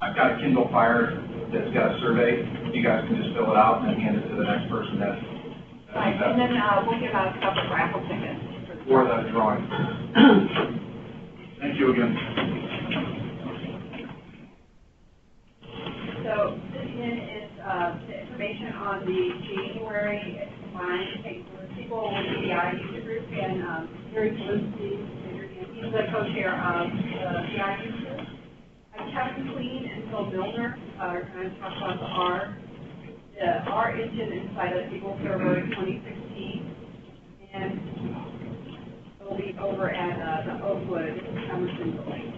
I've got a Kindle Fire that's got a survey. You guys can just fill it out and then hand it to the next person. That's right. And then we'll give out a couple of raffle tickets for the drawing. Thank you again. So this again is the information on the January combined people with the DI user group, and Gary Felicity, he's the co-chair of the DI user group. Kevin Clean and Phil Milner are going to talk about the R engine inside of SQL Server 2016, and it will be over at the Oakwood Emerson building.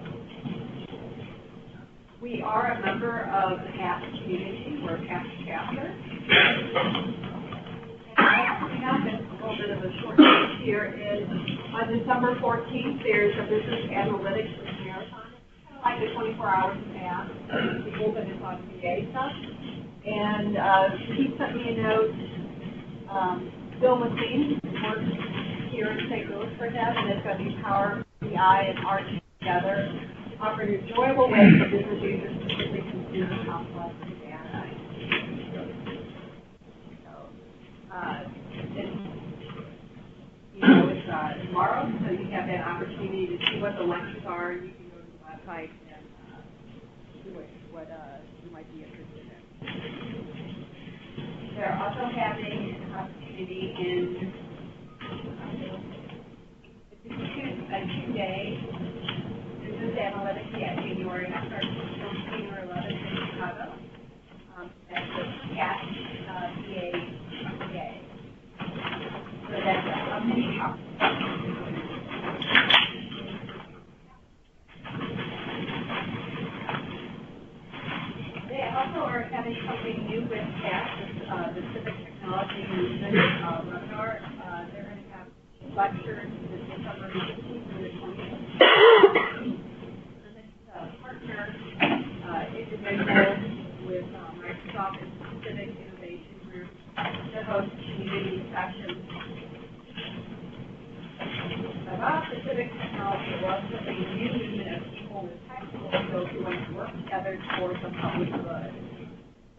We are a member of the CAP community. We're a CAP chapter. Coming up, and a little bit of a short notice here is on December 14th, there's a business analytics marathon. Like the 24 hours pass, the open is on VA stuff. And he sent me a note. Bill Messine works here in St. Louis for him, and it's going to be Power BI and ARC together, offering enjoyable ways for business users to quickly consume complex data. So, it's tomorrow, so you have that opportunity to see what the lectures are, and you can go to the website and see what you might be interested in. They're also having an opportunity in a two-day business analytics January 13 or 11 in Chicago at the CAT PA. So that's a mini conference. They also are having something new with CAT, the Civic Technology Movement webinar. They're going to have lectures this December 15th through the 20th. And this partner individual with Microsoft and Civic Innovation Group to host community sessions about the civic technology was a new movement of people with technical skills who want to work together towards the public good.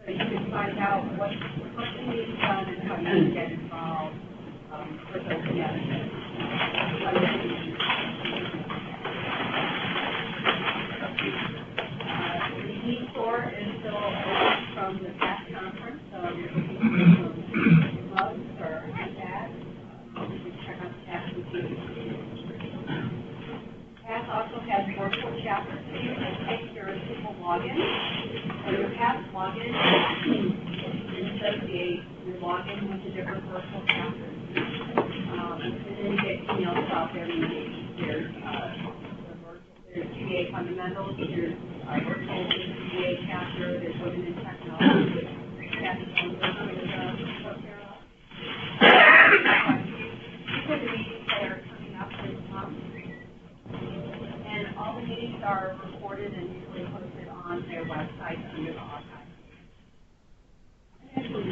So you can find out what companies done and how you can get involved with those together. The e-store is still from the DAC conference, so if you're looking for some mugs or iPads, you can check out the DAC boutique. CAS also has virtual chapters so you can take your simple login or your past login and associate your login with the different virtual chapters. And then you get emails about their meetings. There's GA fundamentals, there's virtual GA chapter, there's women in technology, CAS is on the co-chair of. These are the meetings that are coming up this month. And all the meetings are recorded and usually posted on their website under the archive. Actually,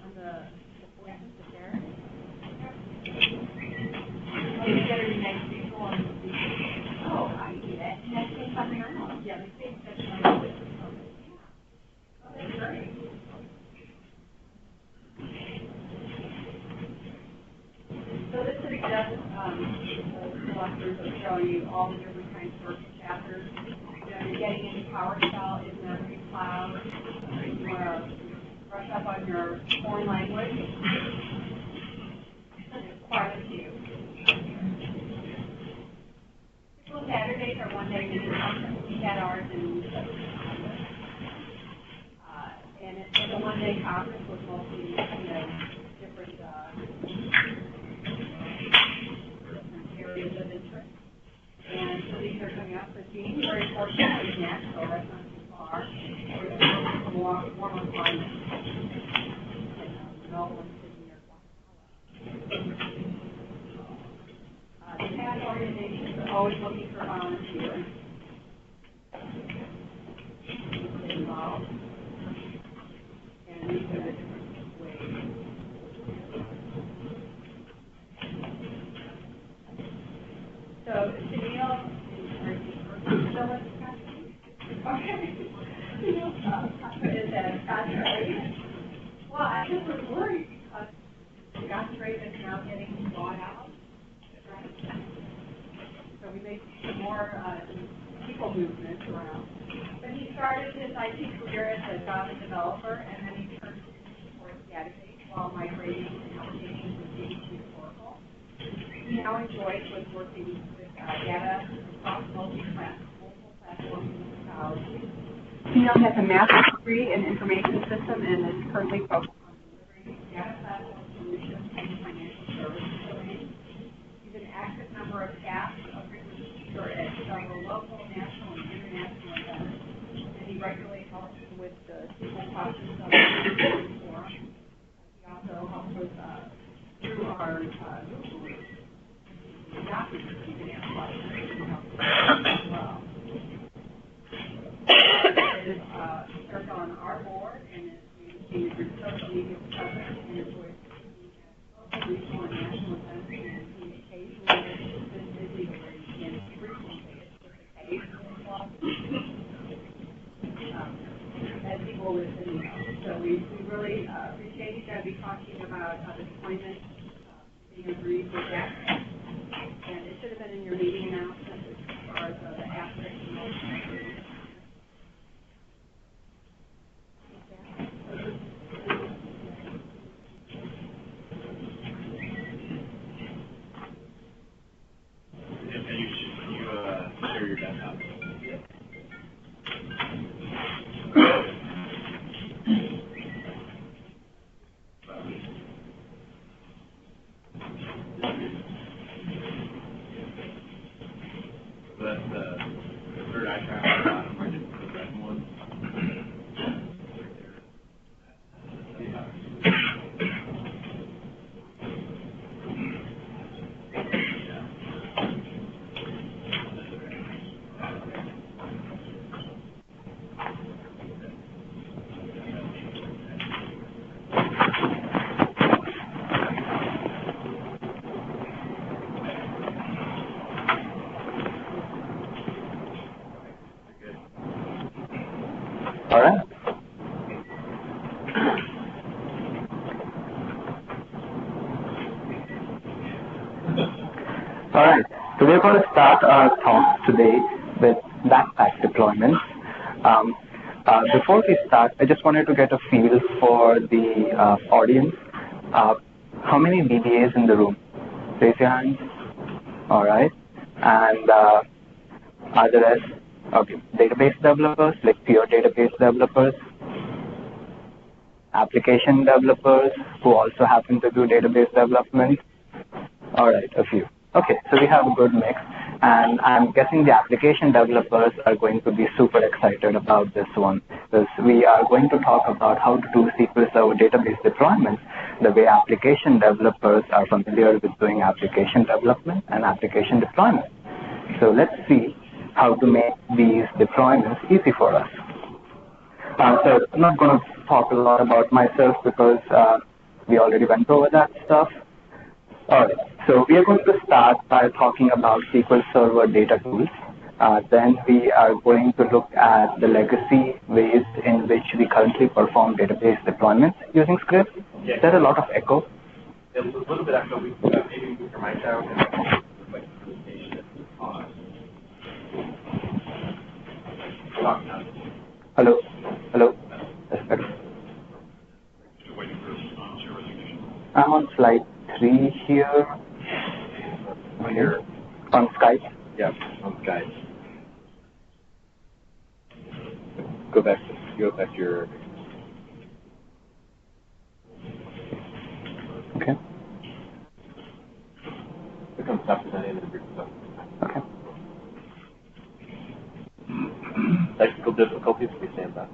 on the voices of there. Oh, you get a nice visual on the speaker. Oh, I see that. And that's in something I know. Yeah, the same section on the voices. Oh, that's great. So this is just selectors of showing you all the different kinds of virtual chapters. You're getting into PowerShell, in Memory Cloud. You want to brush up on your foreign language. There's quite a few. Typical Saturdays are one-day mini conference. We had ours in and it's a one-day conference with mostly, different areas of interest. And so these are coming up for January 14th is next, so that's not too far. There's a warmer climate. No one's sitting near Guatemala. The CAD organizations are always looking for volunteers to get involved. And these are the different ways. So Sunil, our I just was worried because the gosh rate is now getting bought out. Right? So we may see some more people movement around. But he started his IT career as a Java developer, and then he turned towards database while migrating applications with DBT to Oracle. He now enjoys working with data across multiple platforms in the cloud. He now has a master's degree in information system and is currently focused on delivering data platform solutions in the financial services domain. He's an active member of DAC, a frequent speaker at several local, national, and international events, and he regularly helps with the SQL process of the forum. He also helps with through our documents you can ask questions as well. Serves on our board and is maintained a social media presence and enjoys speaking at local, regional, and national events, and he occasionally has been busy where he can't frequently. It's just a case as people listen in. So we really appreciate you guys be talking about deployment being agreed with that. And it should have been in your meeting announcement as far as the aspects and all that. Share your desktop. So that's the third icon at the bottom, right? The red one. All right. All right. So we're going to start our talk today with DacPac deployments. Before we start, I just wanted to get a feel for the audience. How many DBAs in the room? Raise your hands. All right. And are the rest? Okay, database developers, like pure database developers, application developers who also happen to do database development. All right, a few. Okay, so we have a good mix, and I'm guessing the application developers are going to be super excited about this one, because we are going to talk about how to do SQL Server database deployments the way application developers are familiar with doing application development and application deployment. So let's see how to make these deployments easy for us. So I'm not going to talk a lot about myself because we already went over that stuff. All right, so we are going to start by talking about SQL Server data tools. Then we are going to look at the legacy ways in which we currently perform database deployments using scripts. Yeah. There's a lot of echo. A little bit echo. Maybe move your mic down and like the presentation on. Hello? Hello? That's better. Still waiting for share resignation. I'm on slide 3 here. Here. On Skype. Yeah, on Skype. Go back to your. Okay. Click on stop design and group stuff. Okay. Technical difficulties, we stand by.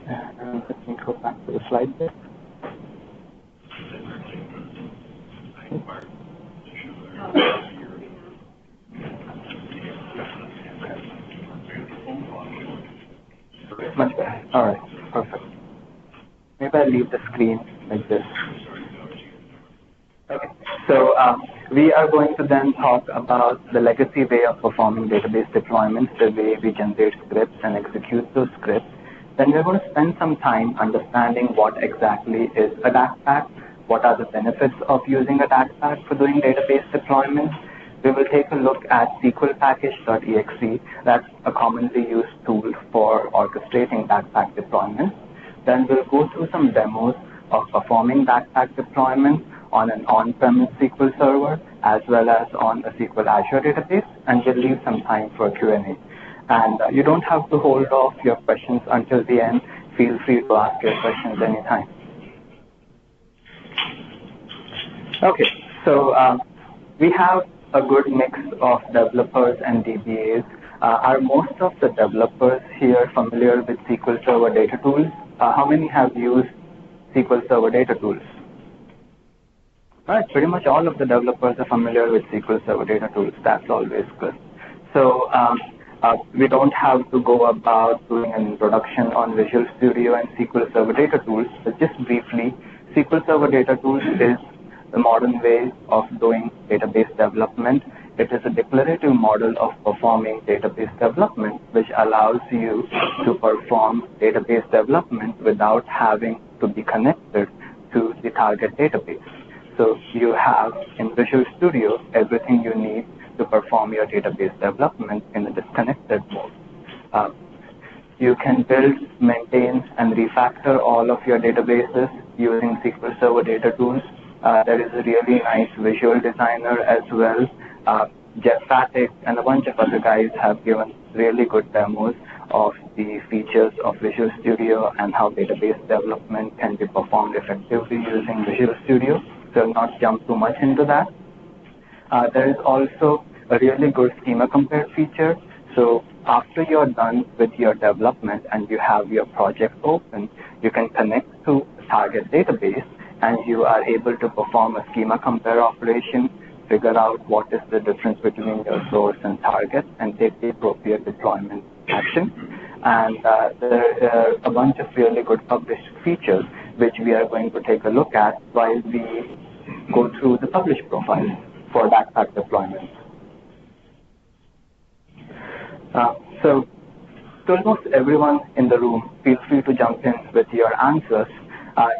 Let me go back to the slide deck. Much better. All right. Perfect. Maybe I'll leave the screen like this. Okay. So We are going to then talk about the legacy way of performing database deployments, the way we generate scripts and execute those scripts. Then we're going to spend some time understanding what exactly is a DACPac, what are the benefits of using a DACPac for doing database deployments. We will take a look at SQL package.exe. That's a commonly used tool for orchestrating DACPac deployments. Then we'll go through some demos of performing DACPac deployments on an on-premise SQL server as well as on a SQL Azure database, and we'll leave some time for Q&A. And you don't have to hold off your questions until the end. Feel free to ask your questions anytime. Okay, so we have a good mix of developers and DBAs. Are most of the developers here familiar with SQL Server Data Tools? How many have used SQL Server Data Tools? All right, pretty much all of the developers are familiar with SQL Server Data Tools. That's always good. So we don't have to go about doing an introduction on Visual Studio and SQL Server Data Tools, but just briefly, SQL Server Data Tools is the modern way of doing database development. It is a declarative model of performing database development, which allows you to perform database development without having to be connected to the target database. So you have in Visual Studio everything you need to perform your database development in a disconnected mode. You can build, maintain, and refactor all of your databases using SQL Server Data Tools. There is a really nice visual designer as well. Jeff Fattick and a bunch of other guys have given really good demos of the features of Visual Studio and how database development can be performed effectively using Visual Studio. So I'll not jump too much into that. There is also a really good schema compare feature. So after you're done with your development and you have your project open, you can connect to the target database and you are able to perform a schema compare operation, figure out what is the difference between your source and target, and take the appropriate deployment action. And there are a bunch of really good published features which we are going to take a look at while we go through the published profiles for DACPac deployments. So to almost everyone in the room, feel free to jump in with your answers.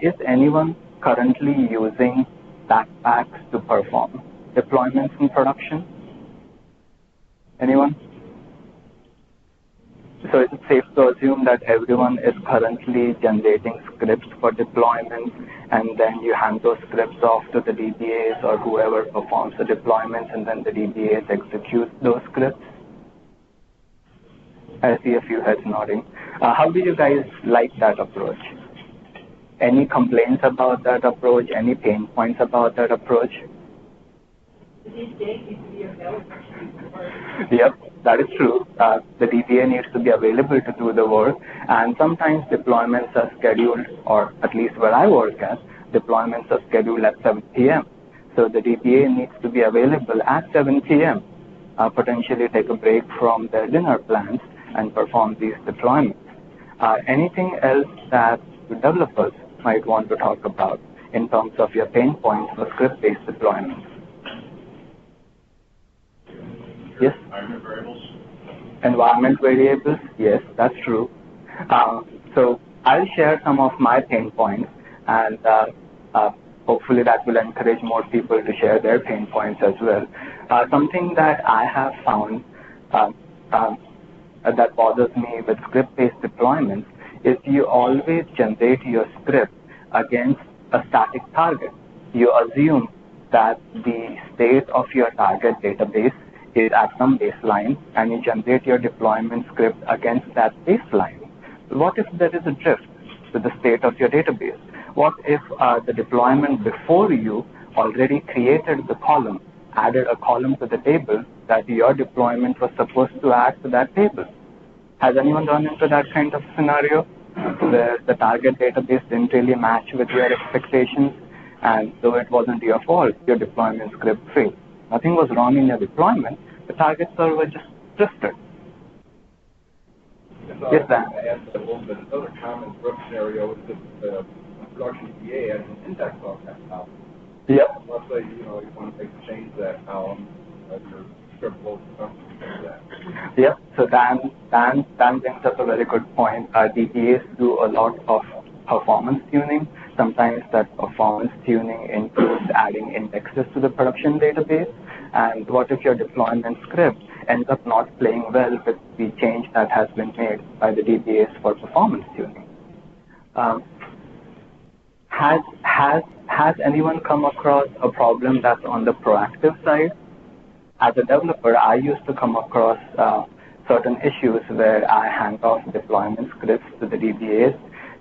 Is anyone currently using DACPacs to perform deployments in production? Anyone? So is it safe to assume that everyone is currently generating scripts for deployments, and then you hand those scripts off to the DBAs or whoever performs the deployments, and then the DBAs execute those scripts? I see a few heads nodding. How do you guys like that approach? Any complaints about that approach? Any pain points about that approach? Yep, that is true. The DBA needs to be available to do the work, and sometimes deployments are scheduled, or at least where I work at, deployments are scheduled at 7 p.m. So the DBA needs to be available at 7 p.m., potentially take a break from their dinner plans and perform these deployments. Anything else that the developers might want to talk about in terms of your pain points for script-based deployments? Yes? Environment variables. Environment variables, yes, that's true. So I'll share some of my pain points, and hopefully that will encourage more people to share their pain points as well. Something that I have found that bothers me with script-based deployments is you always generate your script against a static target. You assume that the state of your target database is at some baseline, and you generate your deployment script against that baseline. What if there is a drift to the state of your database? What if the deployment before you already created the column, added a column to the table that your deployment was supposed to add to that table? Has anyone run into that kind of scenario where the target database didn't really match with your expectations, and though it wasn't your fault, your deployment script failed? Nothing was wrong in your deployment. The target server just drifted. Yes, Dan? I asked a little bit. Another common script scenario is that the production DBA has an index on that top. Yep. Let's say, you want to change that column of your script load something like that. Yep. So Dan brings up a very good point. DBAs do a lot of performance tuning. Sometimes that performance tuning includes adding indexes to the production database. And what if your deployment script ends up not playing well with the change that has been made by the DBAs for performance tuning? Has anyone come across a problem that's on the proactive side? As a developer, I used to come across certain issues where I hand off deployment scripts to the DBAs,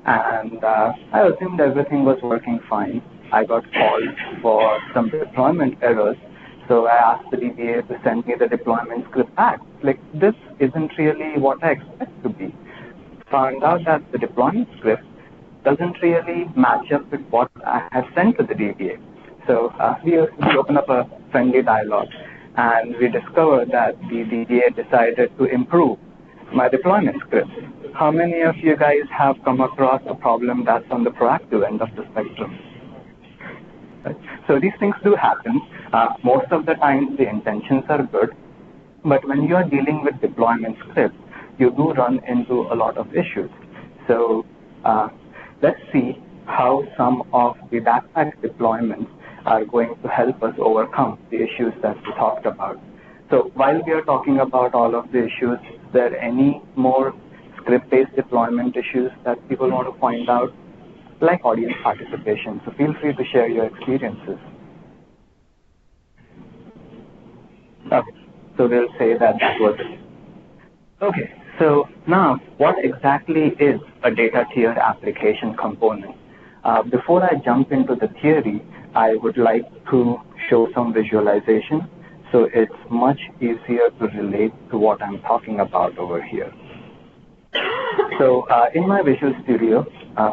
and I assumed everything was working fine. I got called for some deployment errors, so I asked the DBA to send me the deployment script back. Like, this isn't really what I expect to be. Found out that the deployment script doesn't really match up with what I have sent to the DBA. So we opened up a friendly dialogue, and we discovered that the DBA decided to improve my deployment script. How many of you guys have come across a problem that's on the proactive end of the spectrum? Right. So these things do happen. Most of the time, the intentions are good, but when you are dealing with deployment scripts, you do run into a lot of issues. So let's see how some of the DacPac deployments are going to help us overcome the issues that we talked about. So while we are talking about all of the issues, is there any more script-based deployment issues that people want to point out? Like audience participation, so feel free to share your experiences. Okay, so we'll say that was it. Okay, so now what exactly is a data tier application component? Before I jump into the theory, I would like to show some visualization so it's much easier to relate to what I'm talking about over here. So in my Visual Studio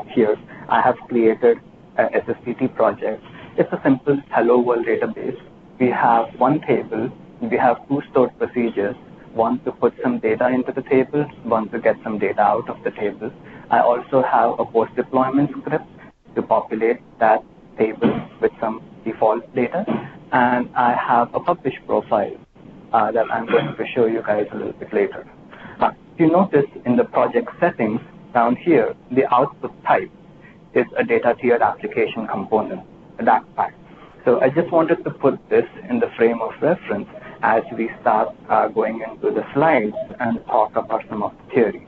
here, I have created an SSDT project. It's a simple hello world database. We have one table, we have two stored procedures, one to put some data into the table, one to get some data out of the table. I also have a post-deployment script to populate that table with some default data, and I have a publish profile that I'm going to show you guys a little bit later. If you notice in the project settings down here, the output type is a data tier application component, a DACPac. So I just wanted to put this in the frame of reference as we start going into the slides and talk about some of the theory.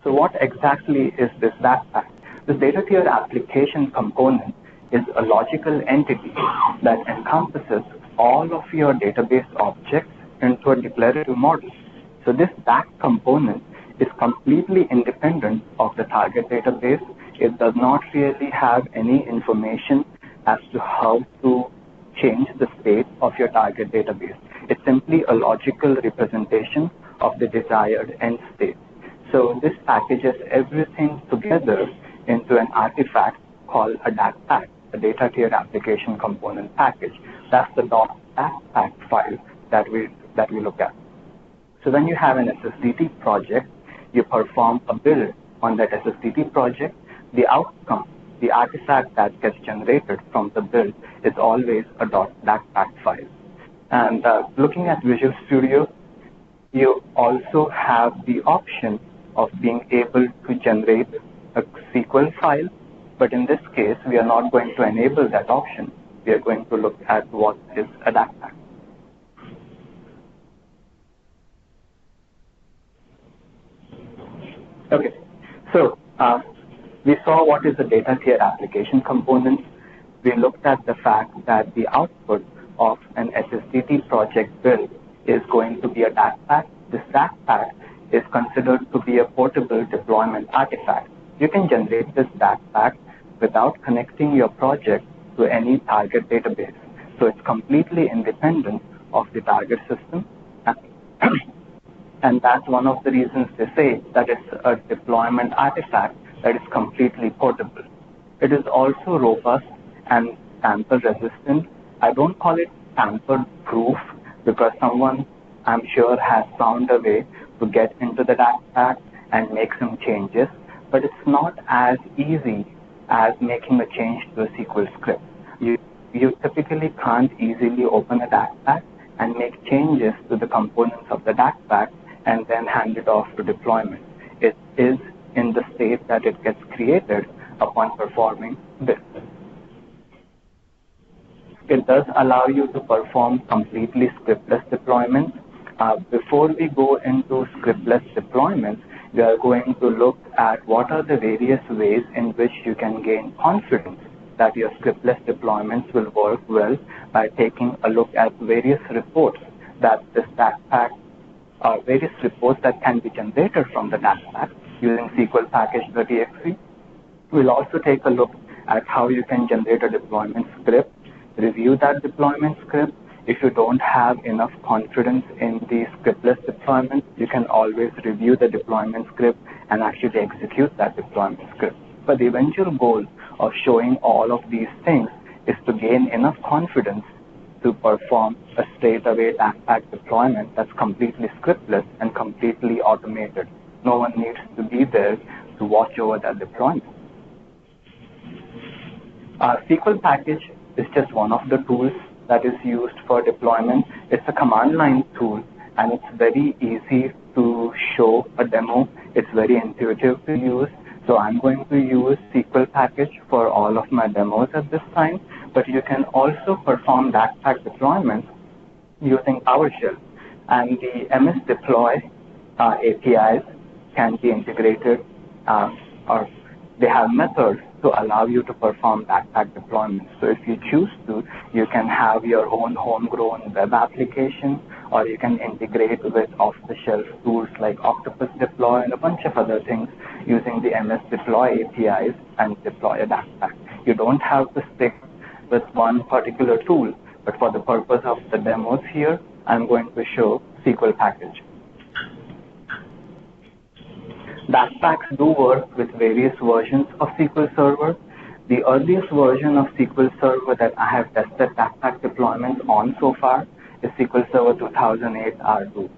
So what exactly is this DACPac? This data tier application component is a logical entity that encompasses all of your database objects into a declarative model. So this DAC component is completely independent of the target database. It does not really have any information as to how to change the state of your target database. It's simply a logical representation of the desired end state. So this packages everything together into an artifact called a DACPac, a data tier application component package. That's the .DACPac file that we look at. So when you have an SSDT project, you perform a build on that SSDT project. The outcome, the artifact that gets generated from the build is always a .DACPac file. And looking at Visual Studio, you also have the option of being able to generate a SQL file, but in this case, we are not going to enable that option. We are going to look at what is a DACPac. Okay, so we saw what is a data tier application component. We looked at the fact that the output of an SSDT project build is going to be a DACPac. This DACPac is considered to be a portable deployment artifact. You can generate this DACPac without connecting your project to any target database. So it's completely independent of the target system. And that's one of the reasons they say that it's a deployment artifact that is completely portable. It is also robust and tamper resistant. I don't call it tamper proof because someone, I'm sure, has found a way to get into the DACPac and make some changes, but it's not as easy as making a change to a SQL script. you typically can't easily open a DacPac and make changes to the components of the DacPac and then hand it off to deployment. It is in the state that it gets created upon performing this. It does allow you to perform completely scriptless deployments. Before we go into scriptless deployments, we are going to look at what are the various ways in which you can gain confidence that your scriptless deployments will work well by taking a look at various reports that this DacPac, various reports that can be generated from the DacPac using SQL package.exe. We'll also take a look at how you can generate a deployment script, review that deployment script. If you don't have enough confidence in the scriptless deployment, you can always review the deployment script and actually execute that deployment script. But the eventual goal of showing all of these things is to gain enough confidence to perform a straight-away DacPac deployment that's completely scriptless and completely automated. No one needs to be there to watch over that deployment. SQL package is just one of the tools that is used for deployment. It's a command line tool, and it's very easy to show a demo. It's very intuitive to use. So I'm going to use SQL package for all of my demos at this time, but you can also perform DacPac deployments using PowerShell. And the MS Deploy APIs can be integrated, or they have methods to allow you to perform DacPac deployments. So if you choose to, you can have your own homegrown web application, or you can integrate with off-the-shelf tools like Octopus Deploy and a bunch of other things using the MS Deploy APIs and deploy a DacPac. You don't have to stick with one particular tool, but for the purpose of the demos here, I'm going to show SQL package. DacPacs do work with various versions of SQL Server. The earliest version of SQL Server that I have tested DacPac deployments on so far is SQL Server 2008 R2.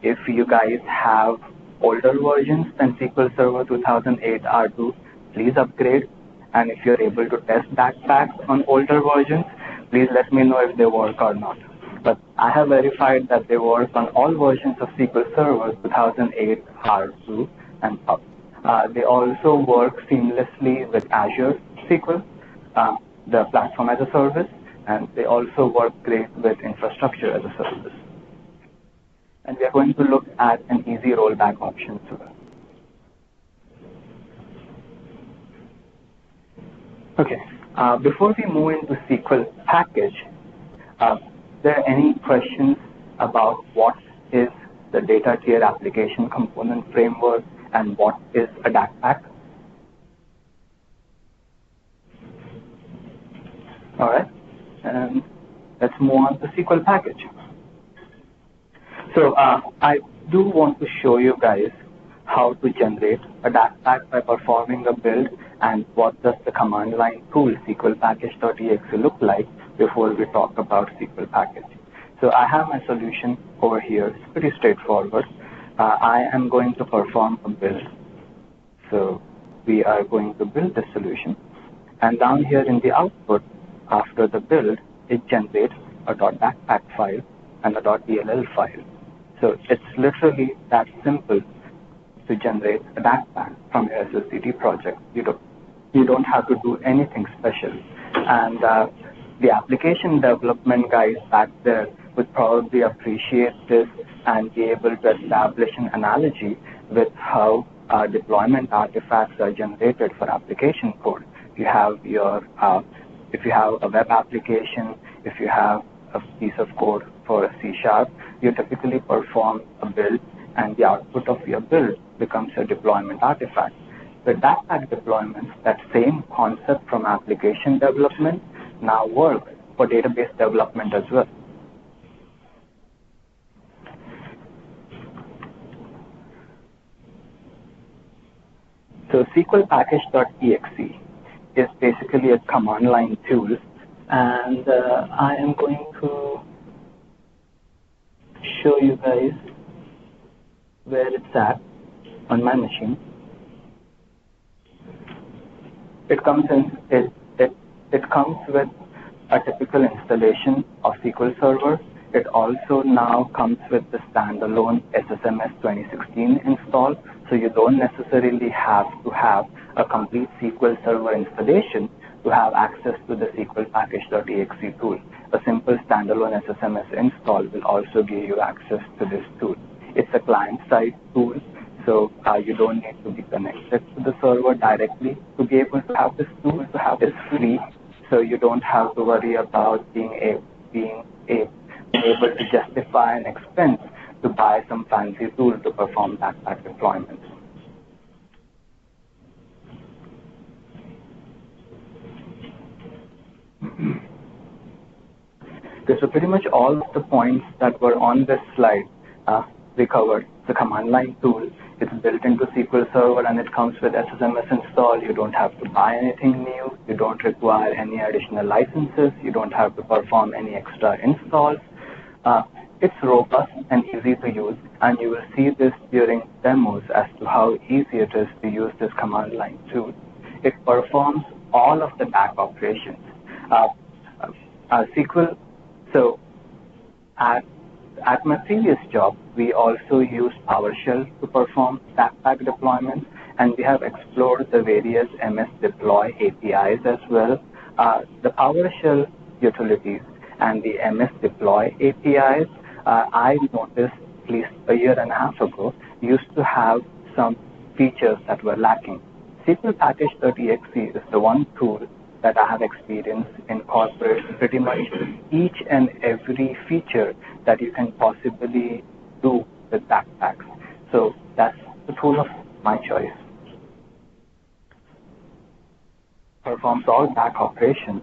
If you guys have older versions than SQL Server 2008 R2, please upgrade. And if you're able to test DacPacs on older versions, please let me know if they work or not. But I have verified that they work on all versions of SQL Server 2008 R2 and up. They also work seamlessly with Azure SQL, the platform as a service, and they also work great with infrastructure as a service. And we are going to look at an easy rollback option to it. Okay, before we move into SQL package, there any questions about what is the data tier application component framework and what is a DacPac? All right, and let's move on to SQL package. So I do want to show you guys how to generate a DacPac by performing a build, and what does the command line tool SQL package.exe look like before we talk about SQL package. So I have my solution over here. It's pretty straightforward. I am going to perform a build. So we are going to build the solution. And down here in the output, after the build, it generates a .DacPac file and a .dll file. So it's literally that simple to generate a DacPac from your SSDT project. You don't have to do anything special. And the application development guys back there would probably appreciate this and be able to establish an analogy with how deployment artifacts are generated for application code. If you have a web application, if you have a piece of code for a C#, you typically perform a build, and the output of your build becomes a deployment artifact. With DacPac deployments, that same concept from application development now works for database development as well. So SQL package.exe is basically a command line tool, and I am going to show you guys where it's at on my machine. It comes in, it comes with a typical installation of SQL Server. It also now comes with the standalone SSMS 2016 install, so you don't necessarily have to have a complete SQL Server installation to have access to the SQL package.exe tool. A simple standalone SSMS install will also give you access to this tool. It's a client-side tool, so you don't need to be connected to the server directly to be able to have this tool. It's free, so you don't have to worry about being able to justify an expense to buy some fancy tool to perform DacPac deployments. Okay, so pretty much all of the points that were on this slide we covered. The command line tool, it's built into SQL Server and it comes with SSMS install. You don't have to buy anything new. You don't require any additional licenses. You don't have to perform any extra installs. It's robust and easy to use, and you will see this during demos as to how easy it is to use this command line tool. It performs all of the DAC operations. SQL, so at my previous job, we also used PowerShell to perform DacPac deployments, and we have explored the various MS Deploy APIs as well. The PowerShell utilities and the MS Deploy APIs, I noticed at least a year and a half ago, used to have some features that were lacking. SQL package.exe is the one tool that I have experience incorporates pretty much each and every feature that you can possibly do with DacPacs. So that's the tool of my choice. Performs all DAC operations,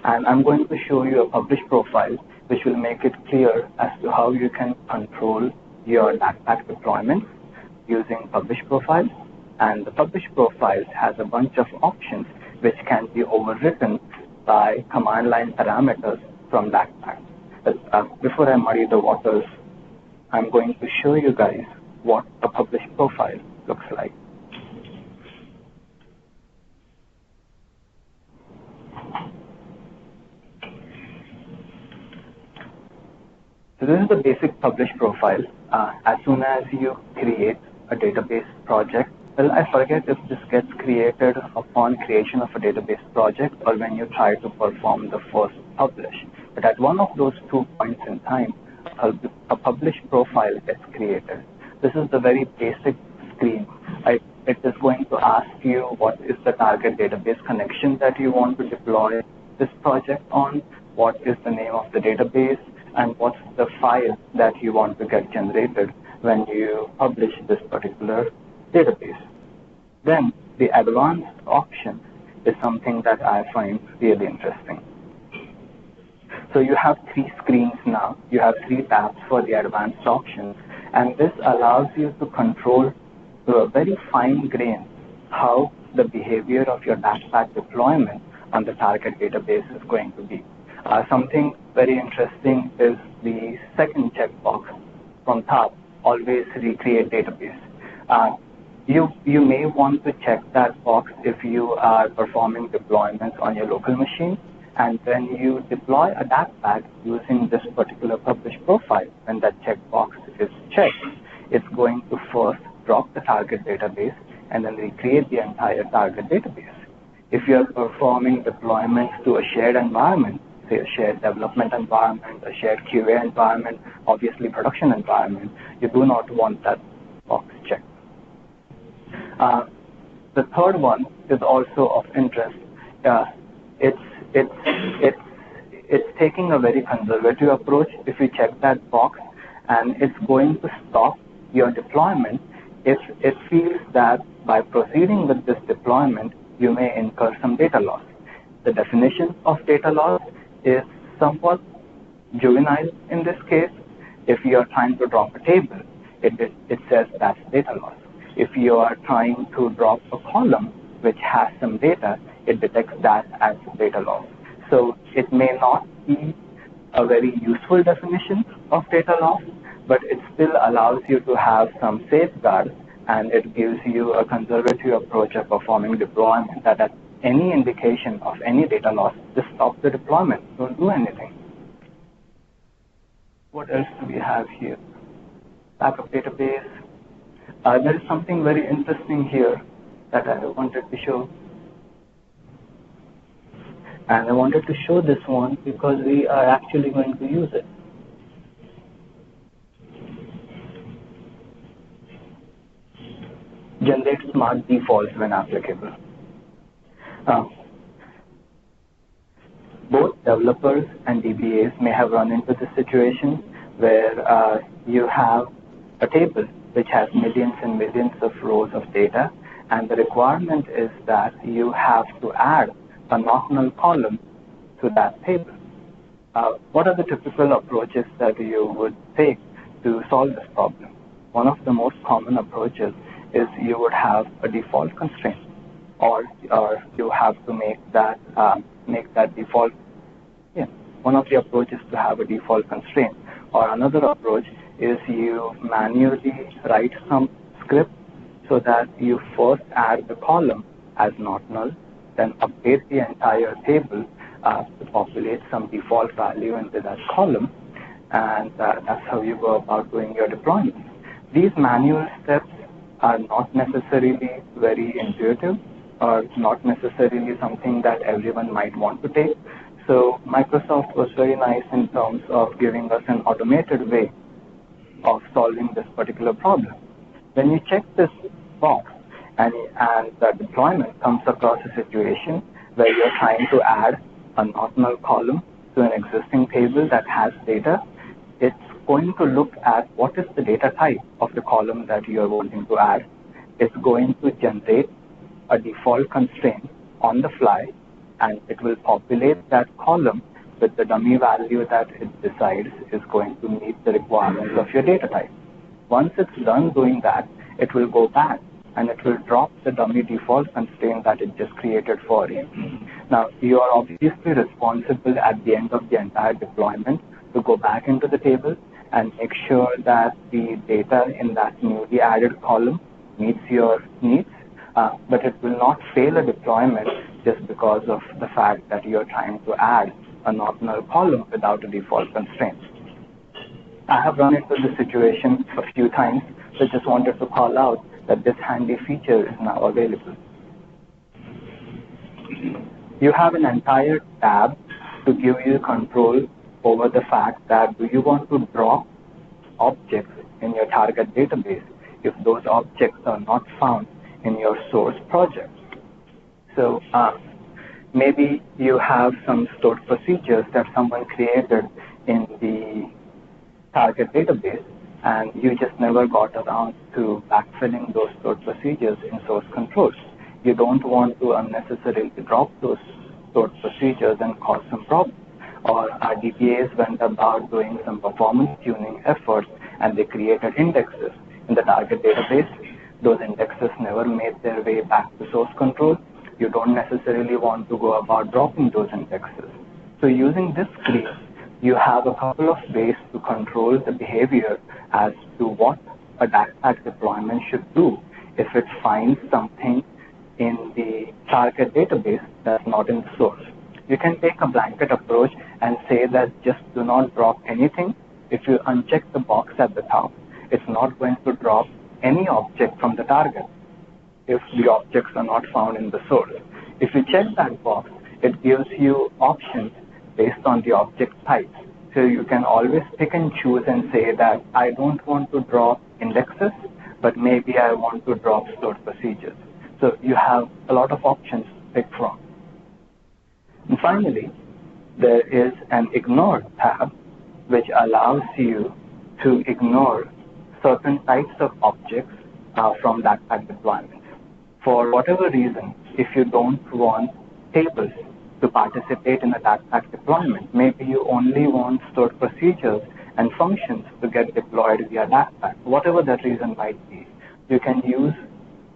and I'm going to show you a publish profile which will make it clear as to how you can control your DacPac deployments using publish profiles. And the publish profiles has a bunch of options which can be overwritten by command line parameters from DacPac. Before I muddy the waters, I'm going to show you guys what a publish profile looks like. So this is the basic publish profile. As soon as you create a database project, well, I forget if this gets created upon creation of a database project or when you try to perform the first publish. But at one of those 2 points in time, a publish profile gets created. This is the very basic screen. It is going to ask you what is the target database connection that you want to deploy this project on, what is the name of the database, and what's the file that you want to get generated when you publish this particular database. Then the advanced option is something that I find really interesting. So you have 3 screens now. You have 3 tabs for the advanced options, and this allows you to control to a very fine grain how the behavior of your DacPac deployment on the target database is going to be. Something very interesting is the second checkbox from top, always recreate database. You may want to check that box if you are performing deployments on your local machine, and when you deploy a DacPac using this particular publish profile, when that checkbox is checked, it's going to first drop the target database and then recreate the entire target database. If you are performing deployments to a shared environment, say a shared development environment, a shared QA environment, obviously production environment, you do not want that box checked. The third one is also of interest. It's taking a very conservative approach. If you check that box, and it's going to stop your deployment if it feels that by proceeding with this deployment, you may incur some data loss. The definition of data loss is somewhat juvenile in this case. If you are trying to drop a table, it says that's data loss. If you are trying to drop a column which has some data, it detects that as data loss. So it may not be a very useful definition of data loss, but it still allows you to have some safeguards, and it gives you a conservative approach of performing deployment that any indication of any data loss, just stop the deployment. Don't do anything. What else do we have here? Backup database. There is something very interesting here that I wanted to show. And I wanted to show this one because we are actually going to use it. Generate smart defaults when applicable. Both developers and DBAs may have run into this situation where you have a table which has millions and millions of rows of data, and the requirement is that you have to add a nominal column to that table. What are the typical approaches that you would take to solve this problem? One of the most common approaches is you would have a default constraint, or you have to make that default. Yeah, one of the approaches to have a default constraint, or another approach is you manually write some script so that you first add the column as not null, then update the entire table to populate some default value into that column, and that's how you go about doing your deployment. These manual steps are not necessarily very intuitive or not necessarily something that everyone might want to take. So Microsoft was very nice in terms of giving us an automated way of solving this particular problem. When you check this box and the deployment comes across a situation where you're trying to add a not null column to an existing table that has data, it's going to look at what is the data type of the column that you are wanting to add. It's going to generate a default constraint on the fly, and it will populate that column with the dummy value that it decides is going to meet the requirements of your data type. Once it's done doing that, it will go back and it will drop the dummy default constraint that it just created for you. Now, you are obviously responsible at the end of the entire deployment to go back into the table and make sure that the data in that newly added column meets your needs, but it will not fail a deployment just because of the fact that you're trying to add a not null column without a default constraint. I have run into this situation a few times, so just wanted to call out that this handy feature is now available. You have an entire tab to give you control over the fact that do you want to drop objects in your target database if those objects are not found in your source project. So maybe you have some stored procedures that someone created in the target database, and you just never got around to backfilling those stored procedures in source controls. You don't want to unnecessarily drop those stored procedures and cause some problems. Or our DBAs went about doing some performance tuning efforts, and they created indexes in the target database. Those indexes never made their way back to source control. You don't necessarily want to go about dropping those indexes. So using this screen, you have a couple of ways to control the behavior as to what a DacPac deployment should do if it finds something in the target database that's not in the source. You can take a blanket approach and say that just do not drop anything. If you uncheck the box at the top, it's not going to drop any object from the target if the objects are not found in the source. If you check that box, it gives you options based on the object type. So you can always pick and choose and say that I don't want to drop indexes, but maybe I want to drop stored procedures. So you have a lot of options to pick from. And finally, there is an ignore tab, which allows you to ignore certain types of objects from DacPac deployments. For whatever reason, if you don't want tables to participate in a DacPac deployment, maybe you only want stored procedures and functions to get deployed via DacPac, whatever that reason might be, you can use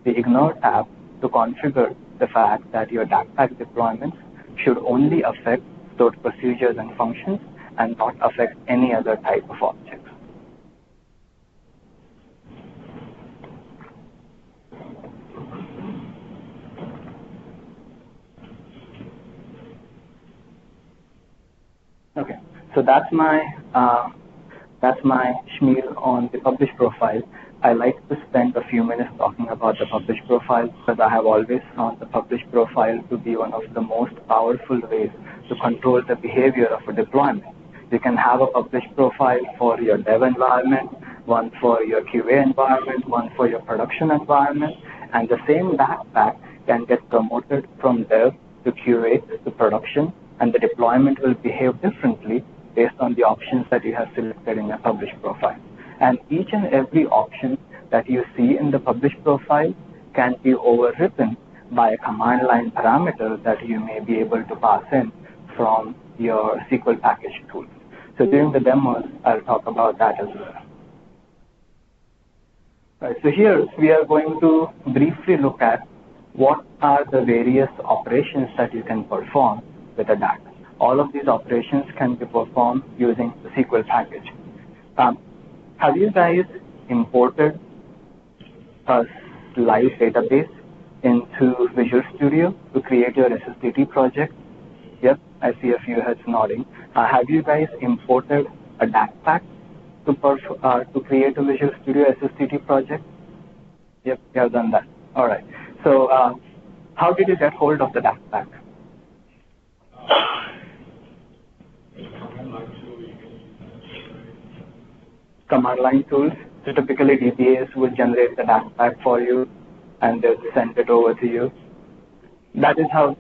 the ignore tab to configure the fact that your DacPac deployments should only affect stored procedures and functions and not affect any other type of objects. So that's my schmeal on the publish profile. I like to spend a few minutes talking about the publish profile because I have always found the publish profile to be one of the most powerful ways to control the behavior of a deployment. You can have a publish profile for your dev environment, one for your QA environment, one for your production environment, and the same DACPac can get promoted from dev to QA to production, and the deployment will behave differently based on the options that you have selected in your publish profile. And each and every option that you see in the publish profile can be overwritten by a command line parameter that you may be able to pass in from your SQL package tool. So during the demos, I'll talk about that as well. Right, so here we are going to briefly look at what are the various operations that you can perform with a DAC. All of these operations can be performed using the SQL package. Have you guys imported a live database into Visual Studio to create your SSDT project? Yep, I see a few heads nodding. Have you guys imported a DacPac to create a Visual Studio SSDT project? Yep, you have done that. All right. So how did you get hold of the DacPac? Command line tools. So typically DBAs would generate the DacPac for you and they'll send it over to you. That is how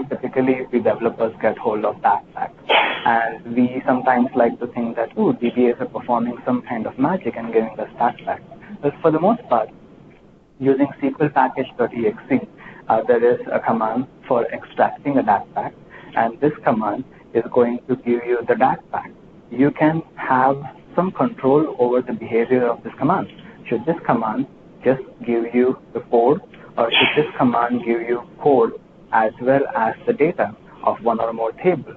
typically we developers get hold of DacPac. And we sometimes like to think that, oh, DBAs are performing some kind of magic and giving us DacPac. But for the most part, using SQL package.exe, there is a command for extracting a DacPac, and this command is going to give you the DacPac. You can have some control over the behavior of this command. Should this command just give you the code, or should this command give you code as well as the data of one or more tables?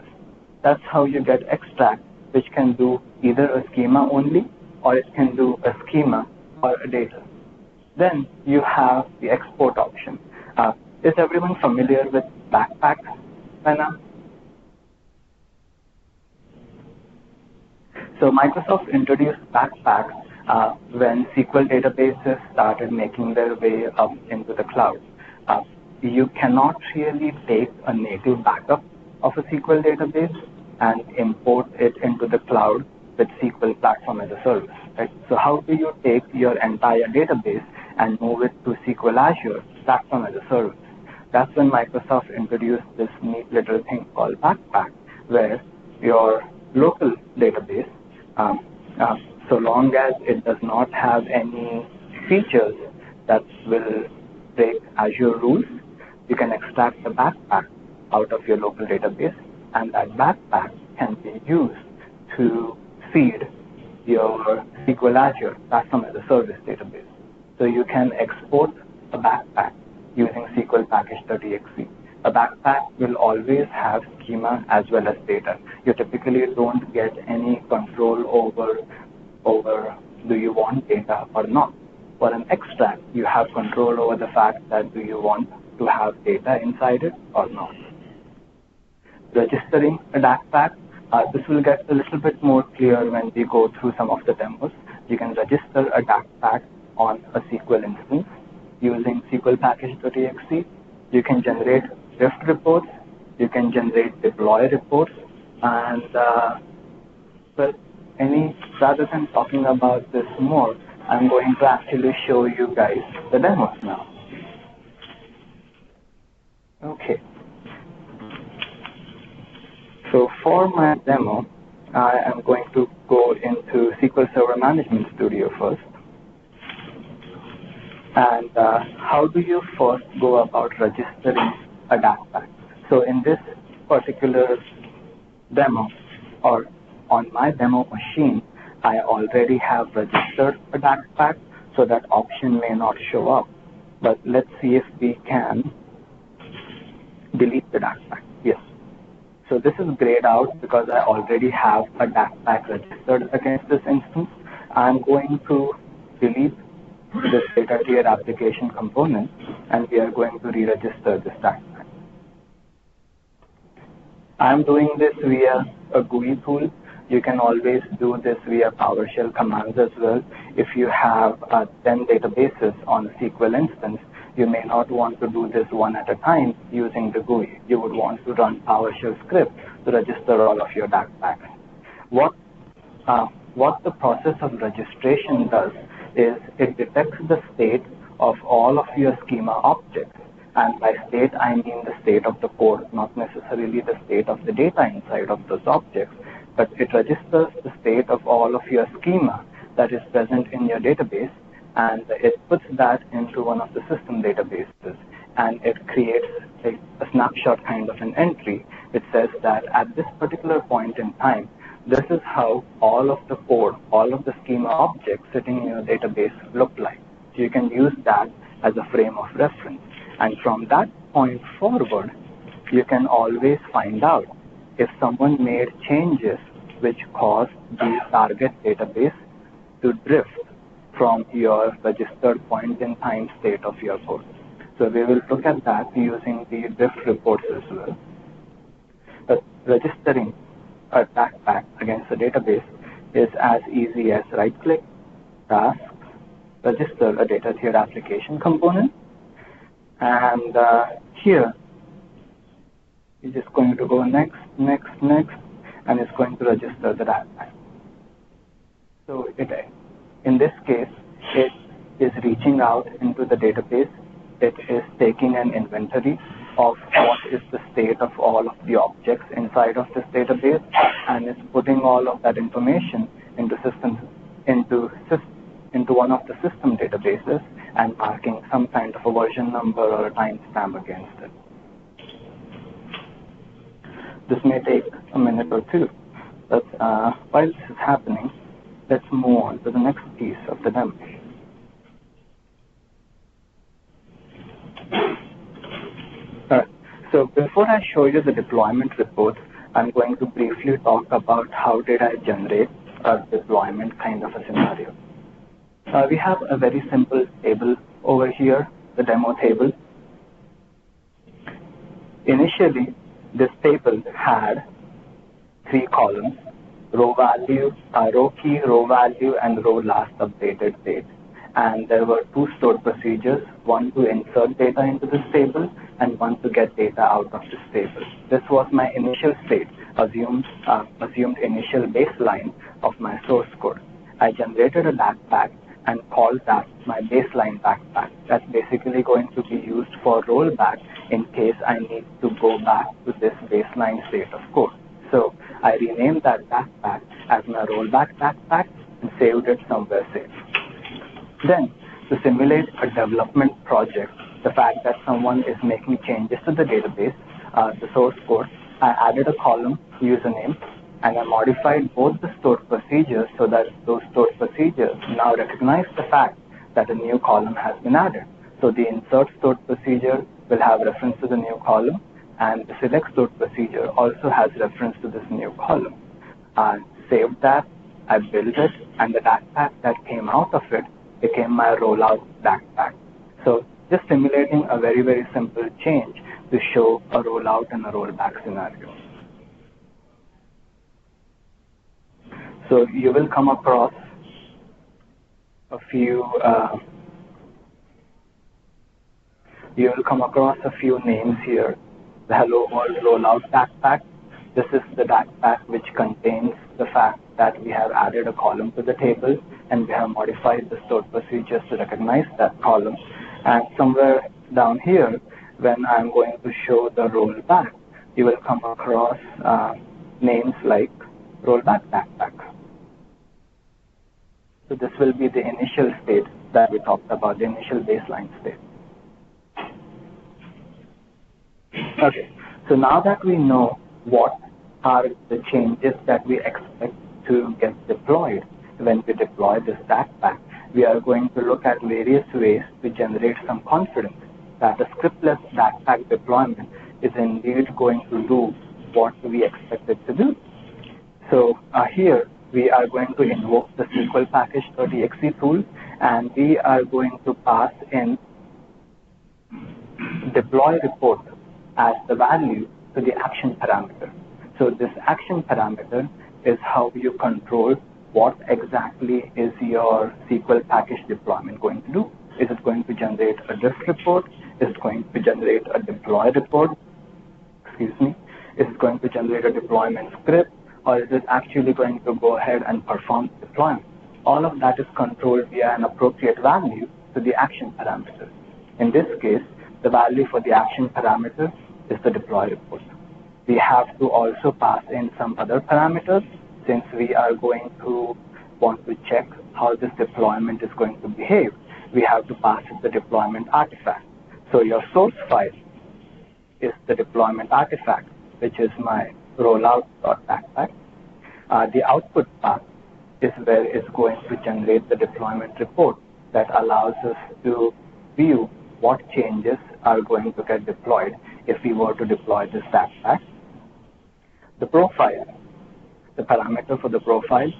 That's how you get extract, which can do either a schema only, or it can do a schema or a data. Then you have the export option. Is everyone familiar with DacPacs by now? So Microsoft introduced DacPacs when SQL databases started making their way up into the cloud. You cannot really take a native backup of a SQL database and import it into the cloud with SQL Platform as a Service. Right? So how do you take your entire database and move it to SQL Azure Platform as a Service? That's when Microsoft introduced this neat little thing called DacPac, where your local database, so long as it does not have any features that will break Azure rules, you can extract the DacPac out of your local database, and that DacPac can be used to feed your SQL Azure Platform as a Service database. So you can export a DacPac using SQL package.exe. A DacPac will always have schema as well as data. You typically don't get any control over do you want data or not. For an extract, you have control over the fact that do you want to have data inside it or not. Registering a DacPac, this will get a little bit more clear when we go through some of the demos. You can register a DacPac on a SQL instance using SQL package.exe. You can generate Drift reports, you can generate deploy reports, and rather than talking about this more, I'm going to actually show you guys the demos now. Okay. So for my demo, I am going to go into SQL Server Management Studio first. And how do you first go about registering a DacPac? So in this particular demo, or on my demo machine, I already have registered a DacPac, so that option may not show up. But let's see if we can delete the DacPac. Yes. So this is grayed out because I already have a DacPac registered against this instance. I'm going to delete this data tier application component, and we are going to re-register this DacPac. I'm doing this via a GUI tool. You can always do this via PowerShell commands as well. If you have 10 databases on a SQL instance, you may not want to do this one at a time using the GUI. You would want to run PowerShell script to register all of your DACPacs. What the process of registration does is it detects the state of all of your schema objects. And by state, I mean the state of the code, not necessarily the state of the data inside of those objects, but it registers the state of all of your schema that is present in your database, and it puts that into one of the system databases, and it creates a snapshot kind of an entry. It says that at this particular point in time, this is how all of the code, all of the schema objects sitting in your database look like. So you can use that as a frame of reference. And from that point forward, you can always find out if someone made changes which caused the target database to drift from your registered point in time state of your code. So we will look at that using the drift reports as well. But registering a DACPac against a database is as easy as right-click, task, register a data tier application component, and here you're just going to go next, next, next, and it's going to register the DACPac. So in this case, it is reaching out into the database. It is taking an inventory of what is the state of all of the objects inside of this database, and is putting all of that information into one of the system databases and marking some kind of a version number or a timestamp against it. This may take a minute or two, but while this is happening, let's move on to the next piece of the demo. So before I show you the deployment report, I'm going to briefly talk about how did I generate a deployment kind of a scenario. We have a very simple table over here, the demo table. Initially, this table had 3 columns: row value, row key, row value, and row last updated date. And there were 2 stored procedures, one to insert data into this table and one to get data out of this table. This was my initial state, assumed initial baseline of my source code. I generated a DACPac and called that my baseline DACPac. That's basically going to be used for rollback in case I need to go back to this baseline state of code. So I renamed that DACPac as my rollback DACPac and saved it somewhere safe. Then, to simulate a development project, the fact that someone is making changes to the database, the source code, I added a column username, and I modified both the stored procedures so that those stored procedures now recognize the fact that a new column has been added. So the insert stored procedure will have reference to the new column, and the select stored procedure also has reference to this new column. I saved that, I built it, and the DACPac that came out of it became my rollout DACPac. So just simulating a very, very simple change to show a rollout and a rollback scenario. So you will come across a few names here. The Hello World Rollout DACPac. This is the DACPac which contains the fact that we have added a column to the table and we have modified the stored procedures to recognize that column. And somewhere down here, when I'm going to show the rollback, you will come across names like rollback DACPac. So this will be the initial state that we talked about, the initial baseline state. Okay, so now that we know what are the changes that we expect to get deployed when we deploy this DACPac, we are going to look at various ways to generate some confidence that a scriptless DACPac deployment is indeed going to do what we expect it to do. So here we are going to invoke the SQL package.exe tool, and we are going to pass in deploy report as the value to the action parameter. So this action parameter is how you control what exactly is your SQL package deployment going to do. Is it going to generate a diff report? Is it going to generate a deploy report? Excuse me. Is it going to generate a deployment script? Or is it actually going to go ahead and perform deployment? All of that is controlled via an appropriate value to the action parameter. In this case, the value for the action parameter is the deploy report. We have to also pass in some other parameters since we are going to want to check how this deployment is going to behave. We have to pass in the deployment artifact. So your source file is the deployment artifact, which is my rollout.DacPac. The output path is where it's going to generate the deployment report that allows us to view what changes are going to get deployed if we were to deploy this DacPac. The profile, the parameter for the profile,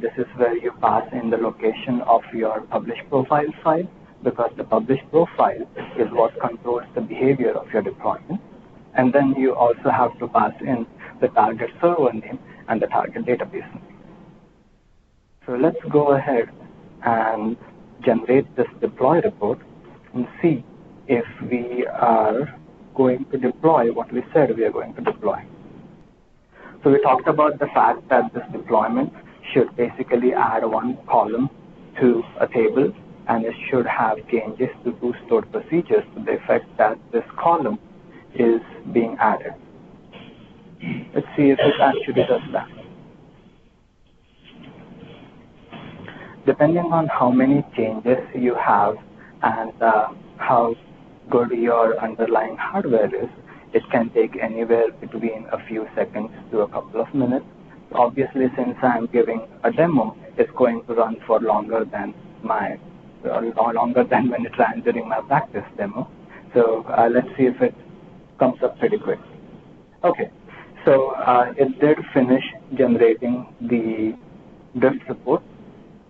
this is where you pass in the location of your publish profile file, because the publish profile is what controls the behavior of your deployment. And then you also have to pass in the target server name and the target database name. So let's go ahead and generate this deploy report and see if we are going to deploy what we said we are going to deploy. So we talked about the fact that this deployment should basically add one column to a table, and it should have changes to two stored procedures to the effect that this column is being added. Let's see if it actually does that. Depending on how many changes you have and how good your underlying hardware is, it can take anywhere between a few seconds to a couple of minutes. Obviously, since I'm giving a demo, it's going to run for longer than when it ran during my practice demo. So let's see if it comes up pretty quick. Okay, so it did finish generating the diff report.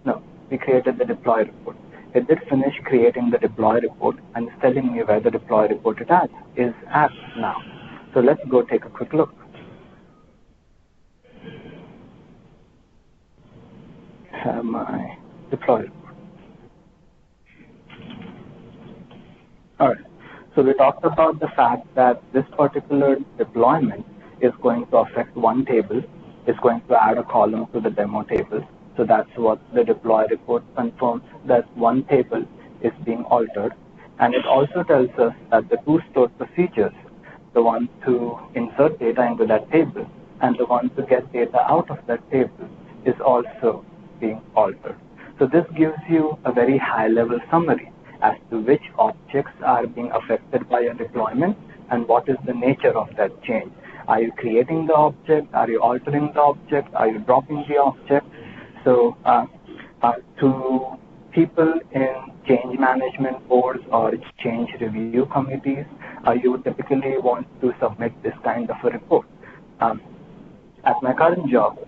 No, we created the deploy report. It did finish creating the deploy report and it's telling me where the deploy report is at now. So let's go take a quick look. Have my deploy report. All right. So we talked about the fact that this particular deployment is going to affect one table. It's going to add a column to the demo table. So that's what the deploy report confirms, that one table is being altered. And it also tells us that the two stored procedures, the one to insert data into that table and the one to get data out of that table, is also being altered. So this gives you a very high-level summary as to which objects are being affected by a deployment and what is the nature of that change. Are you creating the object? Are you altering the object? Are you dropping the object? So to people in change management boards or change review committees, you typically want to submit this kind of a report. At my current job,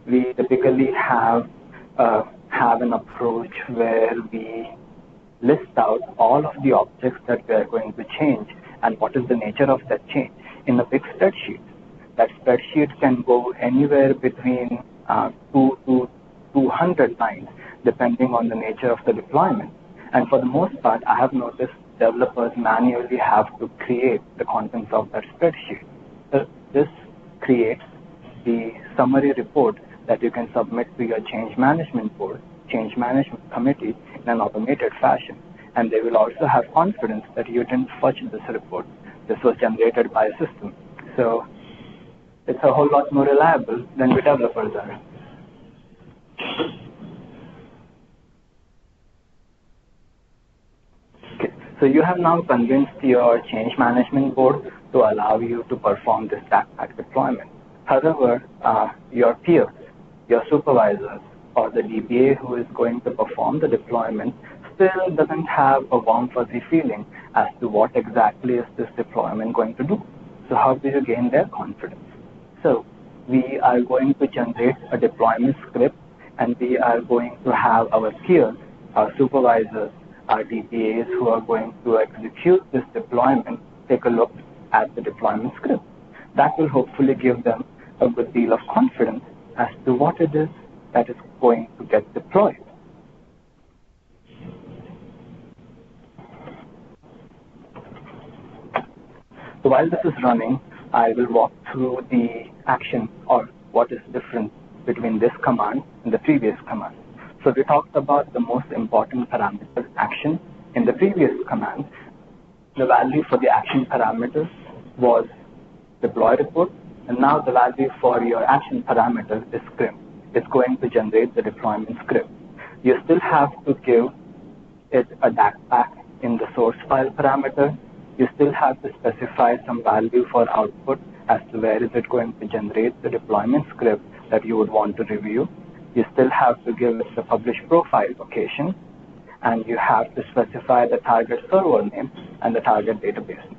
we typically have an approach where we list out all of the objects that we are going to change and what is the nature of that change in a big spreadsheet. That spreadsheet can go anywhere between 2 to 200 lines, depending on the nature of the deployment. And for the most part, I have noticed developers manually have to create the contents of that spreadsheet. This creates the summary report that you can submit to your change management board, change management committee in an automated fashion. And they will also have confidence that you didn't fudge this report. This was generated by a system. So it's a whole lot more reliable than we developers are. Okay, so you have now convinced your change management board to allow you to perform this DacPac deployment. However, your peers, your supervisors, or the DBA who is going to perform the deployment still doesn't have a warm fuzzy feeling as to what exactly is this deployment going to do. So how do you gain their confidence? So we are going to generate a deployment script, and we are going to have our peers, our supervisors, our DBAs who are going to execute this deployment take a look at the deployment script. That will hopefully give them a good deal of confidence as to what it is that is going to get deployed. So while this is running, I will walk through the action or what is different between this command and the previous command. So we talked about the most important parameter, action. In the previous command, the value for the action parameter was deploy report, and now the value for your action parameter is script. It's going to generate the deployment script. You still have to give it a DACPac in the source file parameter. You still have to specify some value for output as to where is it going to generate the deployment script that you would want to review. You still have to give it the publish profile location, and you have to specify the target server name and the target database.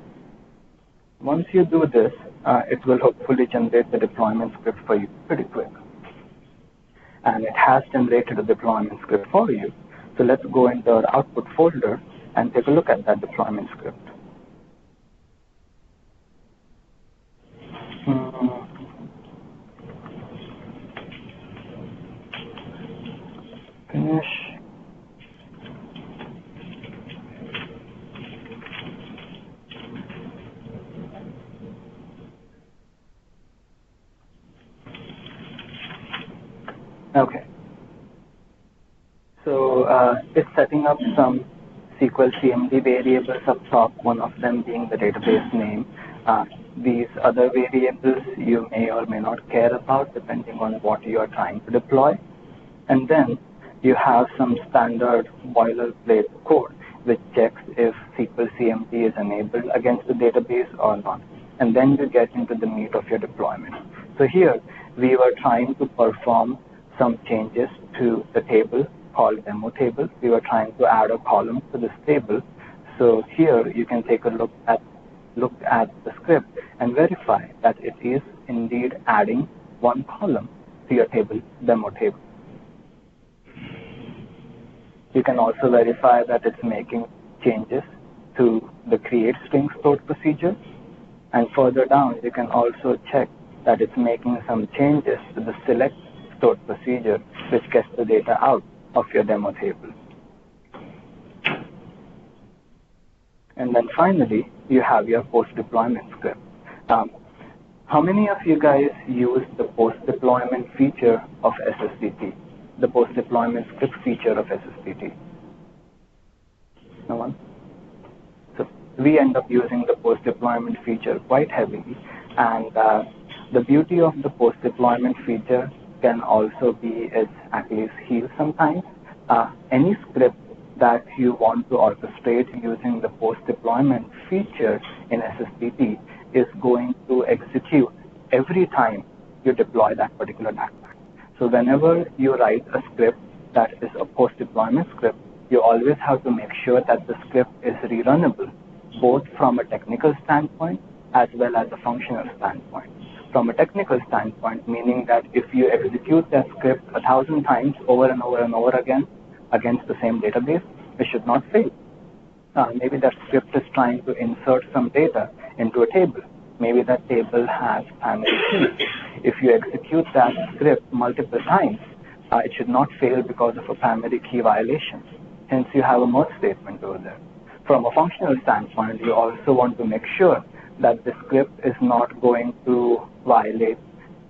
Once you do this, it will hopefully generate the deployment script for you pretty quick. And it has generated a deployment script for you. So let's go into our output folder and take a look at that deployment script. Finish. Okay. So it's setting up some SQL CMD variables up top, one of them being the database name. These other variables you may or may not care about depending on what you are trying to deploy. And then you have some standard boilerplate code which checks if SQL CMD is enabled against the database or not. And then you get into the meat of your deployment. So here we were trying to perform some changes to the table called demo table. We were trying to add a column to this table. So here you can take a look at the script and verify that it is indeed adding one column to your table, demo table. You can also verify that it's making changes to the create string stored procedure. And further down, you can also check that it's making some changes to the select stored procedure, which gets the data out of your demo table. And then finally, you have your post-deployment script. How many of you guys use the post-deployment feature of SSDT? The post-deployment script feature of SSDT? No one? So we end up using the post-deployment feature quite heavily, and the beauty of the post-deployment feature can also be its Achilles heel sometimes. Any script that you want to orchestrate using the post-deployment feature in SSDT is going to execute every time you deploy that particular DACPac. So whenever you write a script that is a post-deployment script, you always have to make sure that the script is rerunnable, both from a technical standpoint as well as a functional standpoint. From a technical standpoint, meaning that if you execute that script 1,000 times over and over and over again against the same database, it should not fail. Maybe that script is trying to insert some data into a table. Maybe that table has primary keys. If you execute that script multiple times, it should not fail because of a primary key violation. Hence, you have a merge statement over there. From a functional standpoint, you also want to make sure that the script is not going to violate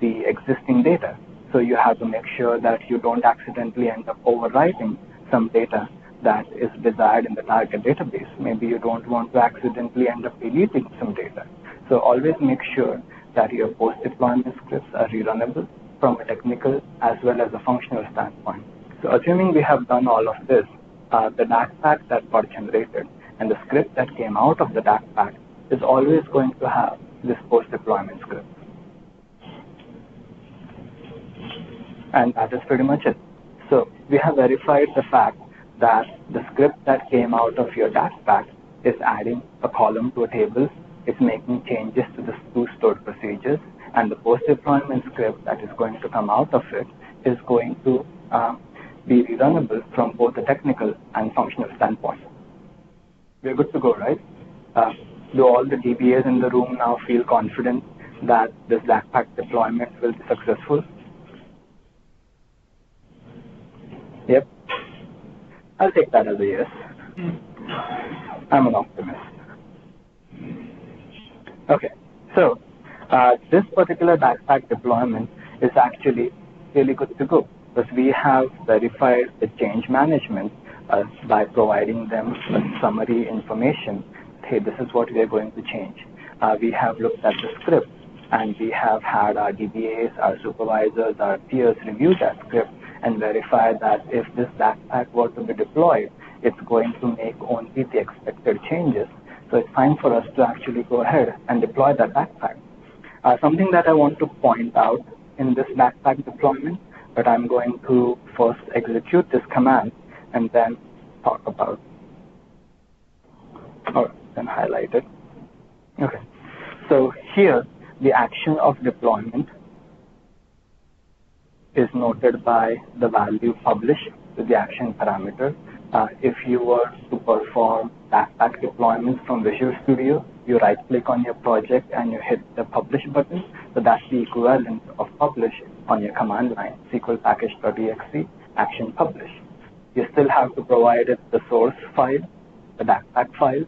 the existing data. So you have to make sure that you don't accidentally end up overwriting some data that is desired in the target database. Maybe you don't want to accidentally end up deleting some data. So always make sure that your post-deployment scripts are rerunnable from a technical as well as a functional standpoint. So assuming we have done all of this, the DACPac that got generated and the script that came out of the DACPac is always going to have this post-deployment script. And that is pretty much it. So we have verified the fact that the script that came out of your DACPac is adding a column to a table, it's making changes to the two stored procedures, and the post-deployment script that is going to come out of it is going to be rerunnable from both a technical and functional standpoint. We're good to go, right? Do all the DBAs in the room now feel confident that this DacPac deployment will be successful? Yep. I'll take that as a yes. I'm an optimist. Okay, so this particular DacPac deployment is actually really good to go because we have verified the change management by providing them a summary information. Hey, this is what we are going to change. We have looked at the script, and we have had our DBAs, our supervisors, our peers review that script and verify that if this DacPac were to be deployed, it's going to make only the expected changes. So it's fine for us to actually go ahead and deploy that DacPac. Something that I want to point out in this DacPac deployment, but I'm going to first execute this command and then talk about, or then highlight it. Okay, so here the action of deployment is noted by the value published to the action parameter. If you were to perform DacPac deployments from Visual Studio, you right-click on your project and you hit the publish button. So that's the equivalent of publish on your command line, SQL package.exe, action publish. You still have to provide it the source file, the DacPac file,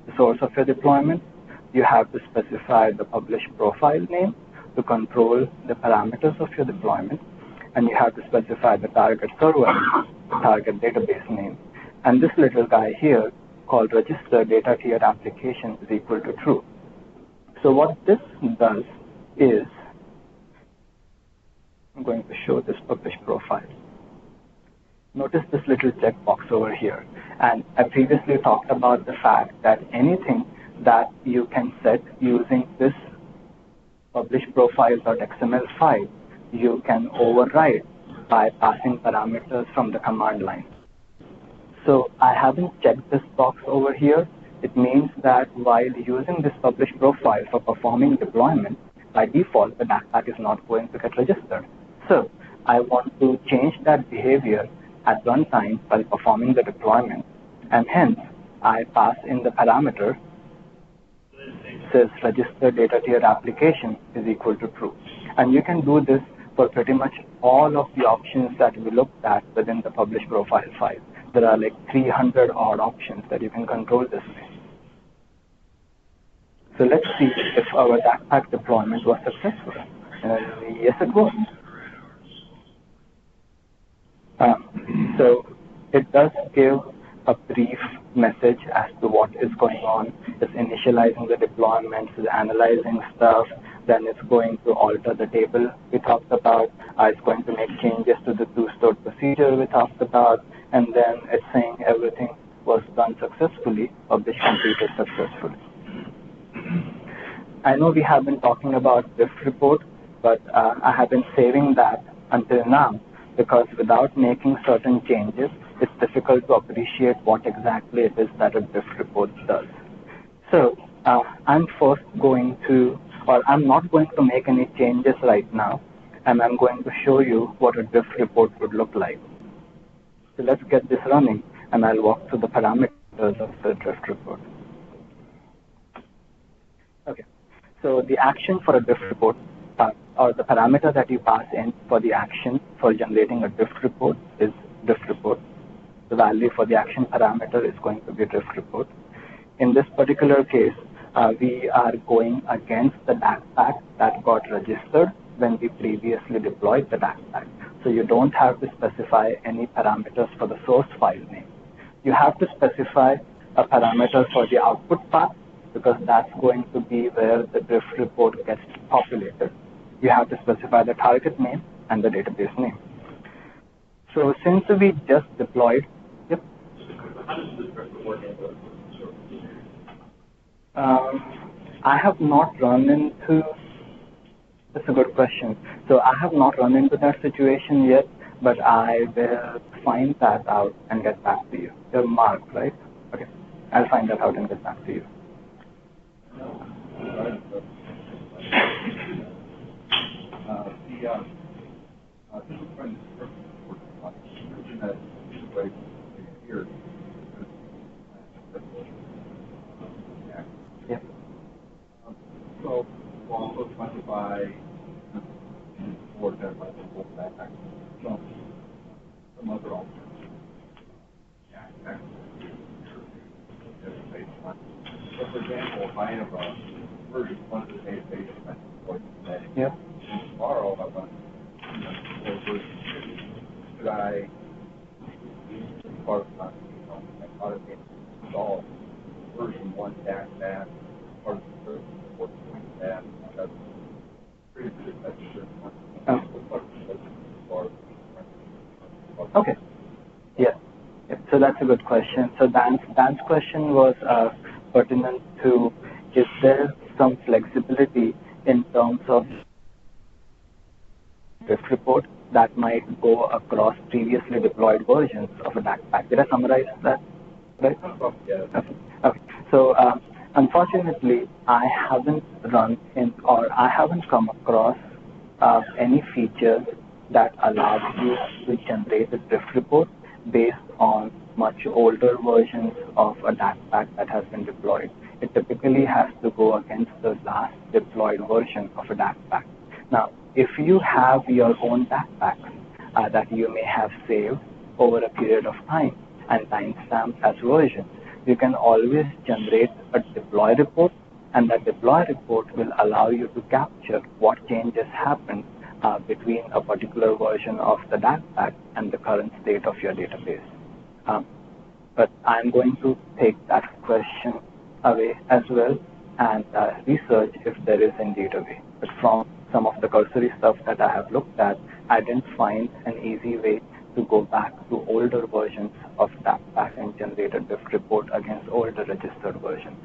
the source of your deployment. You have to specify the publish profile name to control the parameters of your deployment, and you have to specify the target server, the target database name. And this little guy here called register data tier application is equal to true. So what this does is, I'm going to show this publish profile. Notice this little checkbox over here. And I previously talked about the fact that anything that you can set using this publish profile.xml file, you can override by passing parameters from the command line. So I haven't checked this box over here. It means that while using this publish profile for performing deployment, by default, the DacPac is not going to get registered. So I want to change that behavior at runtime while performing the deployment, and hence I pass in the parameter says register data tier application is equal to true. And you can do this for pretty much all of the options that we looked at within the publish profile file. There are like 300 odd options that you can control this way. So let's see if our DacPac deployment was successful. Yes, it was. So it does give a brief message as to what is going on. It's initializing the deployment, it's analyzing stuff, then it's going to alter the table we talked about, it's going to make changes to the to-stored procedure we talked about, and then it's saying everything was done successfully, publish completed successfully. I know we have been talking about diff report, but I have been saving that until now because without making certain changes, it's difficult to appreciate what exactly it is that a diff report does. So I'm first going to, or I'm not going to make any changes right now, and I'm going to show you what a diff report would look like. So let's get this running, and I'll walk through the parameters of the diff report. Okay, so the action for a diff report, or the parameter that you pass in for the action for generating a diff report is diff report. The value for the action parameter is going to be diff report. In this particular case, we are going against the DacPac that got registered when we previously deployed the DacPac. So you don't have to specify any parameters for the source file name. You have to specify a parameter for the output path because that's going to be where the diff report gets populated. You have to specify the target name and the database name. So since we just deployed, yep. How does this work? I have not run into, that's a good question. So I have not run into that situation yet, but I will find that out and get back to you. You're Mark, right? Okay, I'll find that out and get back to you. So while those modify or identify the full DACPAC? No. Some other alternative. Yeah, exactly. So for example, if I have a version 1 of the database and I deploy today, Yep. and tomorrow I want to deploy version 2, could I part of my automate install version 1 DACPAC, part of the version 4.0 DAC, that's pretty good. That's Okay. Yeah. Yep. So that's a good question. So Dan's question was pertinent to, is there some flexibility in terms of drift report that might go across previously deployed versions of a DACPAC? Did I summarize that right? Yeah. Okay. So unfortunately, I haven't I haven't come across any features that allows you to generate a drift report based on much older versions of a DACPAC that has been deployed. It typically has to go against the last deployed version of a DACPAC. Now, if you have your own DACPACs that you may have saved over a period of time and timestamped as versions, you can always generate a deploy report, and that deploy report will allow you to capture what changes happened between a particular version of the DACPAC and the current state of your database. But I'm going to take that question away as well and research if there is indeed a way. But from some of the cursory stuff that I have looked at, I didn't find an easy way to go back to older versions of DACPAC and generate a drift report against older registered versions.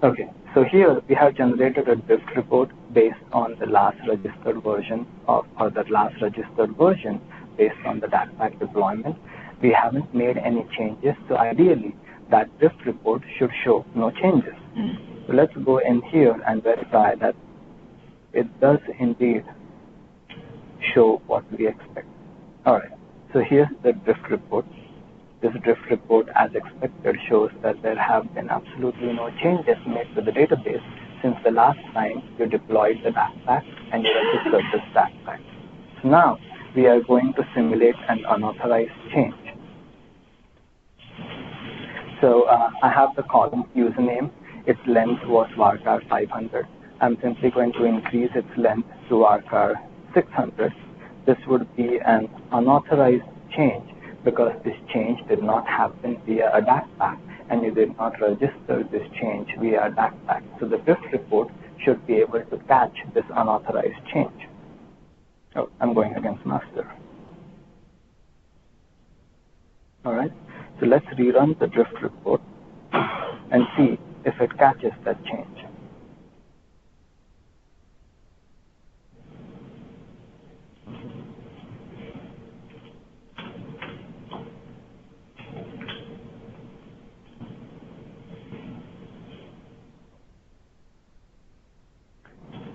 Okay, so here we have generated a drift report based on the last registered version or the last registered version based on the DACPAC deployment. We haven't made any changes, so ideally that drift report should show no changes. So let's go in here and verify that it does indeed show what we expect. Alright, so here's the drift report. This drift report, as expected, shows that there have been absolutely no changes made to the database since the last time you deployed the DACPAC and you registered this DACPAC. So now we are going to simulate an unauthorized change. So I have the column username. Its length was varchar 500. I'm simply going to increase its length to varchar 600. This would be an unauthorized change because this change did not happen via a DACPAC and you did not register this change via a DACPAC. So the drift report should be able to catch this unauthorized change. Oh, I'm going against master. Alright, so let's rerun the drift report and see if it catches that change.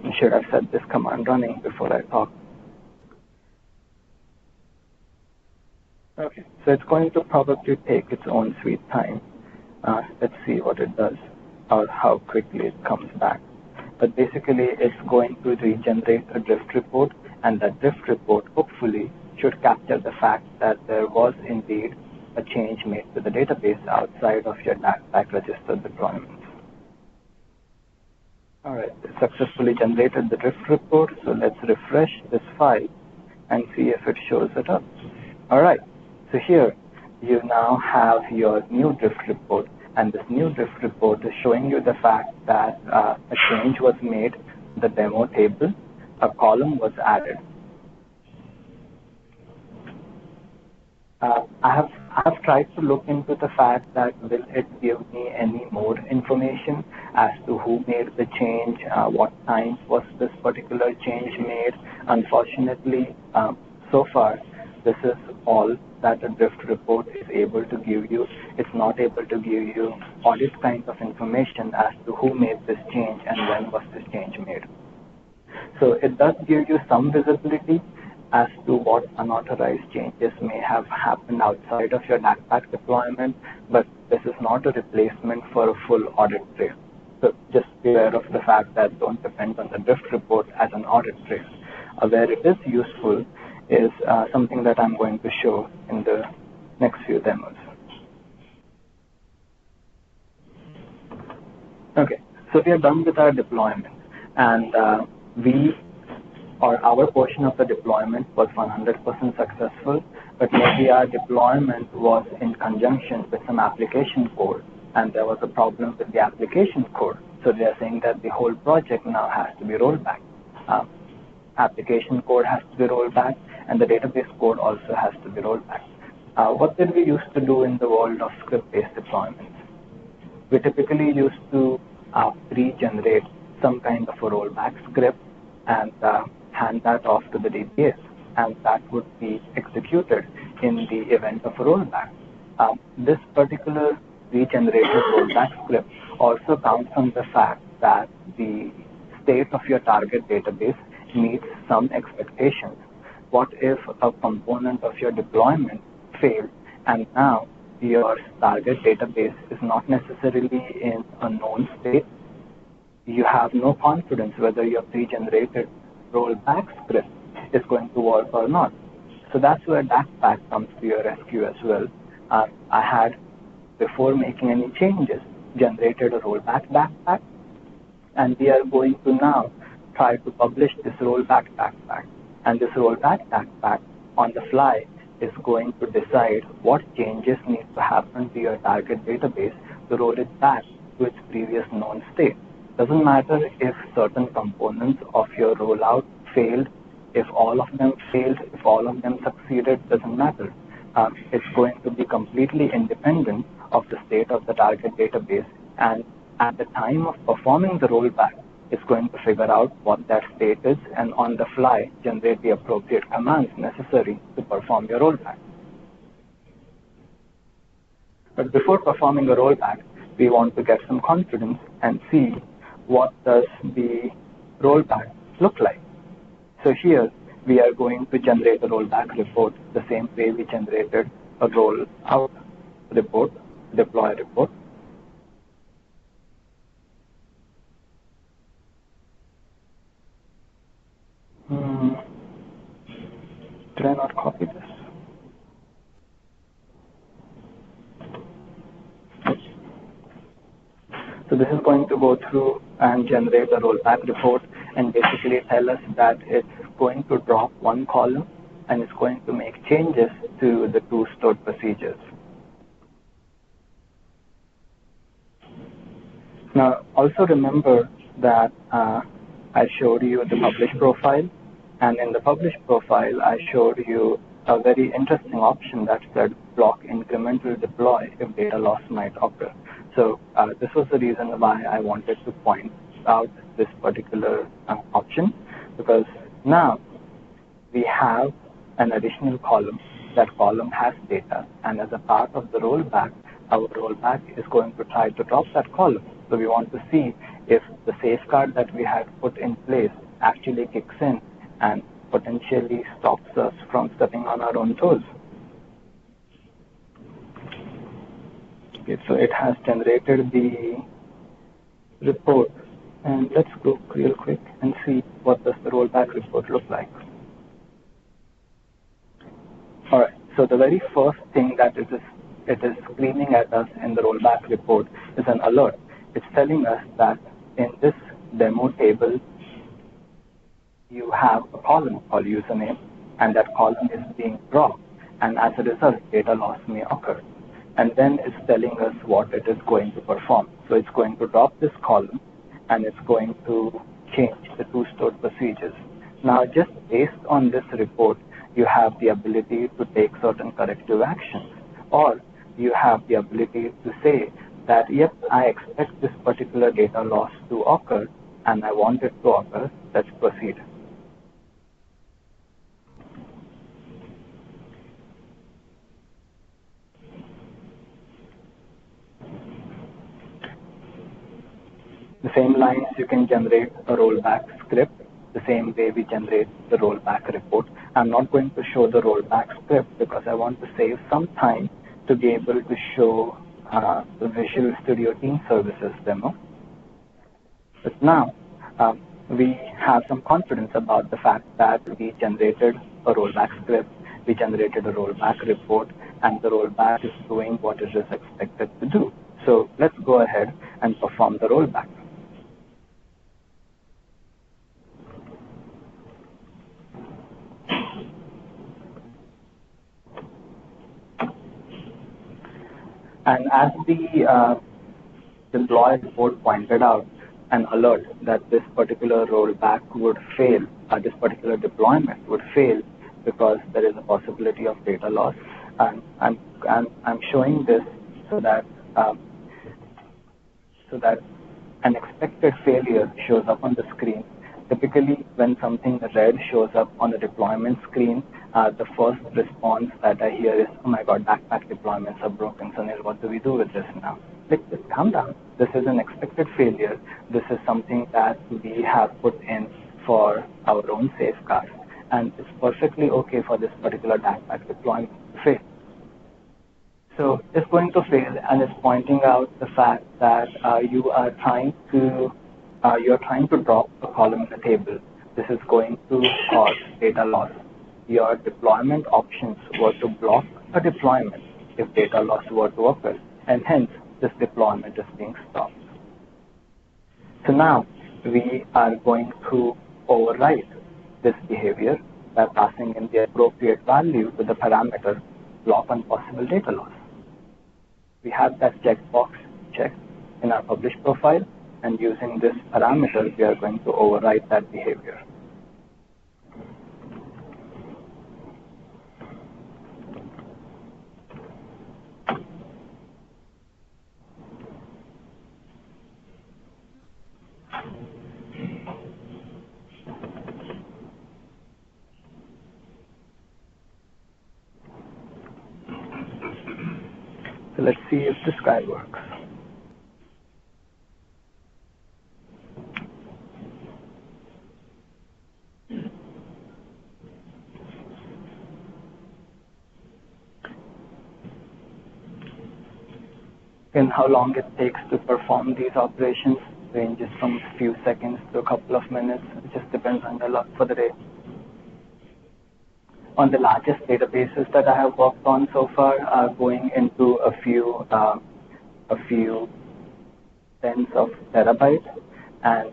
I should have set this command running before I talk. Okay, so it's going to probably take its own sweet time. Let's see what it does or how quickly it comes back. But basically, it's going to regenerate a drift report, and that drift report hopefully should capture the fact that there was indeed a change made to the database outside of your DACPAC registered deployments. Alright, it successfully generated the drift report, so let's refresh this file and see if it shows it up. Alright, so here you now have your new drift report, and this new drift report is showing you the fact that a change was made in the demo table, a column was added. I have tried to look into the fact that will it give me any more information as to who made the change, what time was this particular change made. Unfortunately, so far, this is all that a drift report is able to give you. It's not able to give you audit kinds of information as to who made this change and when was this change made. So it does give you some visibility as to what unauthorized changes may have happened outside of your DACPAC deployment, but this is not a replacement for a full audit trail. So just be aware of the fact that don't depend on the drift report as an audit trail. Where it is useful is something that I'm going to show in the next few demos. Okay, so we are done with our deployment, and our portion of the deployment was 100% successful, but maybe our deployment was in conjunction with some application code, and there was a problem with the application code. So they are saying that the whole project now has to be rolled back. Application code has to be rolled back, and the database code also has to be rolled back. What did we used to do in the world of script-based deployments? We typically used to pre-generate some kind of a rollback script and hand that off to the database, and that would be executed in the event of a rollback. This particular pre-generated rollback script also counts on the fact that the state of your target database meets some expectations. What if a component of your deployment failed, and now your target database is not necessarily in a known state? You have no confidence whether your pre-generated rollback script is going to work or not. So that's where DacPac comes to your rescue as well. I had, before making any changes, generated a rollback DacPac, and we are going to now try to publish this rollback DacPac. And this rollback DacPac on the fly is going to decide what changes need to happen to your target database to roll it back to its previous known state. Doesn't matter if certain components of your rollout failed, if all of them failed, if all of them succeeded, doesn't matter. It's going to be completely independent of the state of the target database, and at the time of performing the rollback, it's going to figure out what that state is and on the fly generate the appropriate commands necessary to perform your rollback. But before performing a rollback, we want to get some confidence and see what does the rollback look like. So here we are going to generate a rollback report the same way we generated a rollout report, deploy report. Did I not copy this? So this is going to go through and generate a rollback report and basically tell us that it's going to drop one column and it's going to make changes to the two stored procedures. Now, also remember that I showed you the publish profile, and in the publish profile, I showed you a very interesting option that said block incremental deploy if data loss might occur. So this was the reason why I wanted to point out this particular option, because now we have an additional column. That column has data, and as a part of the rollback, our rollback is going to try to drop that column. So we want to see if the safeguard that we had put in place actually kicks in and potentially stops us from stepping on our own toes. Okay, so it has generated the report, and let's go real quick and see what does the rollback report look like. All right, so the very first thing that it is screaming at us in the rollback report is an alert. It's telling us that in this demo table, you have a column called username, and that column is being dropped, and as a result, data loss may occur. And then it's telling us what it is going to perform. So it's going to drop this column, and it's going to change the two stored procedures. Now, just based on this report, you have the ability to take certain corrective actions, or you have the ability to say that, yep, I expect this particular data loss to occur, and I want it to occur, let's proceed. The same lines, you can generate a rollback script the same way we generate the rollback report. I'm not going to show the rollback script because I want to save some time to be able to show the Visual Studio Team Services demo. But now, we have some confidence about the fact that we generated a rollback script, we generated a rollback report, and the rollback is doing what it is expected to do. So let's go ahead and perform the rollback. And as the deploy report pointed out, an alert that this particular rollback would fail, this particular deployment would fail because there is a possibility of data loss. And I'm showing this so that an expected failure shows up on the screen. Typically, when something red shows up on the deployment screen, the first response that I hear is, oh my God, DacPac deployments are broken. Sunil, what do we do with this now? Like, just calm down. This is an expected failure. This is something that we have put in for our own safeguards. And it's perfectly okay for this particular DacPac deployment to fail. So it's going to fail, and it's pointing out the fact that you are trying to drop a column in the table. This is going to cause data loss. Your deployment options were to block a deployment if data loss were to occur, and hence this deployment is being stopped. So now we are going to override this behavior by passing in the appropriate value to the parameter block on possible data loss. We have that checkbox checked in our publish profile, and using this parameter, we are going to override that behavior. So let's see if this guy works. And how long it takes to perform these operations ranges from a few seconds to a couple of minutes. It just depends on the luck for the day. On the largest databases that I have worked on so far are going into a few tens of terabytes and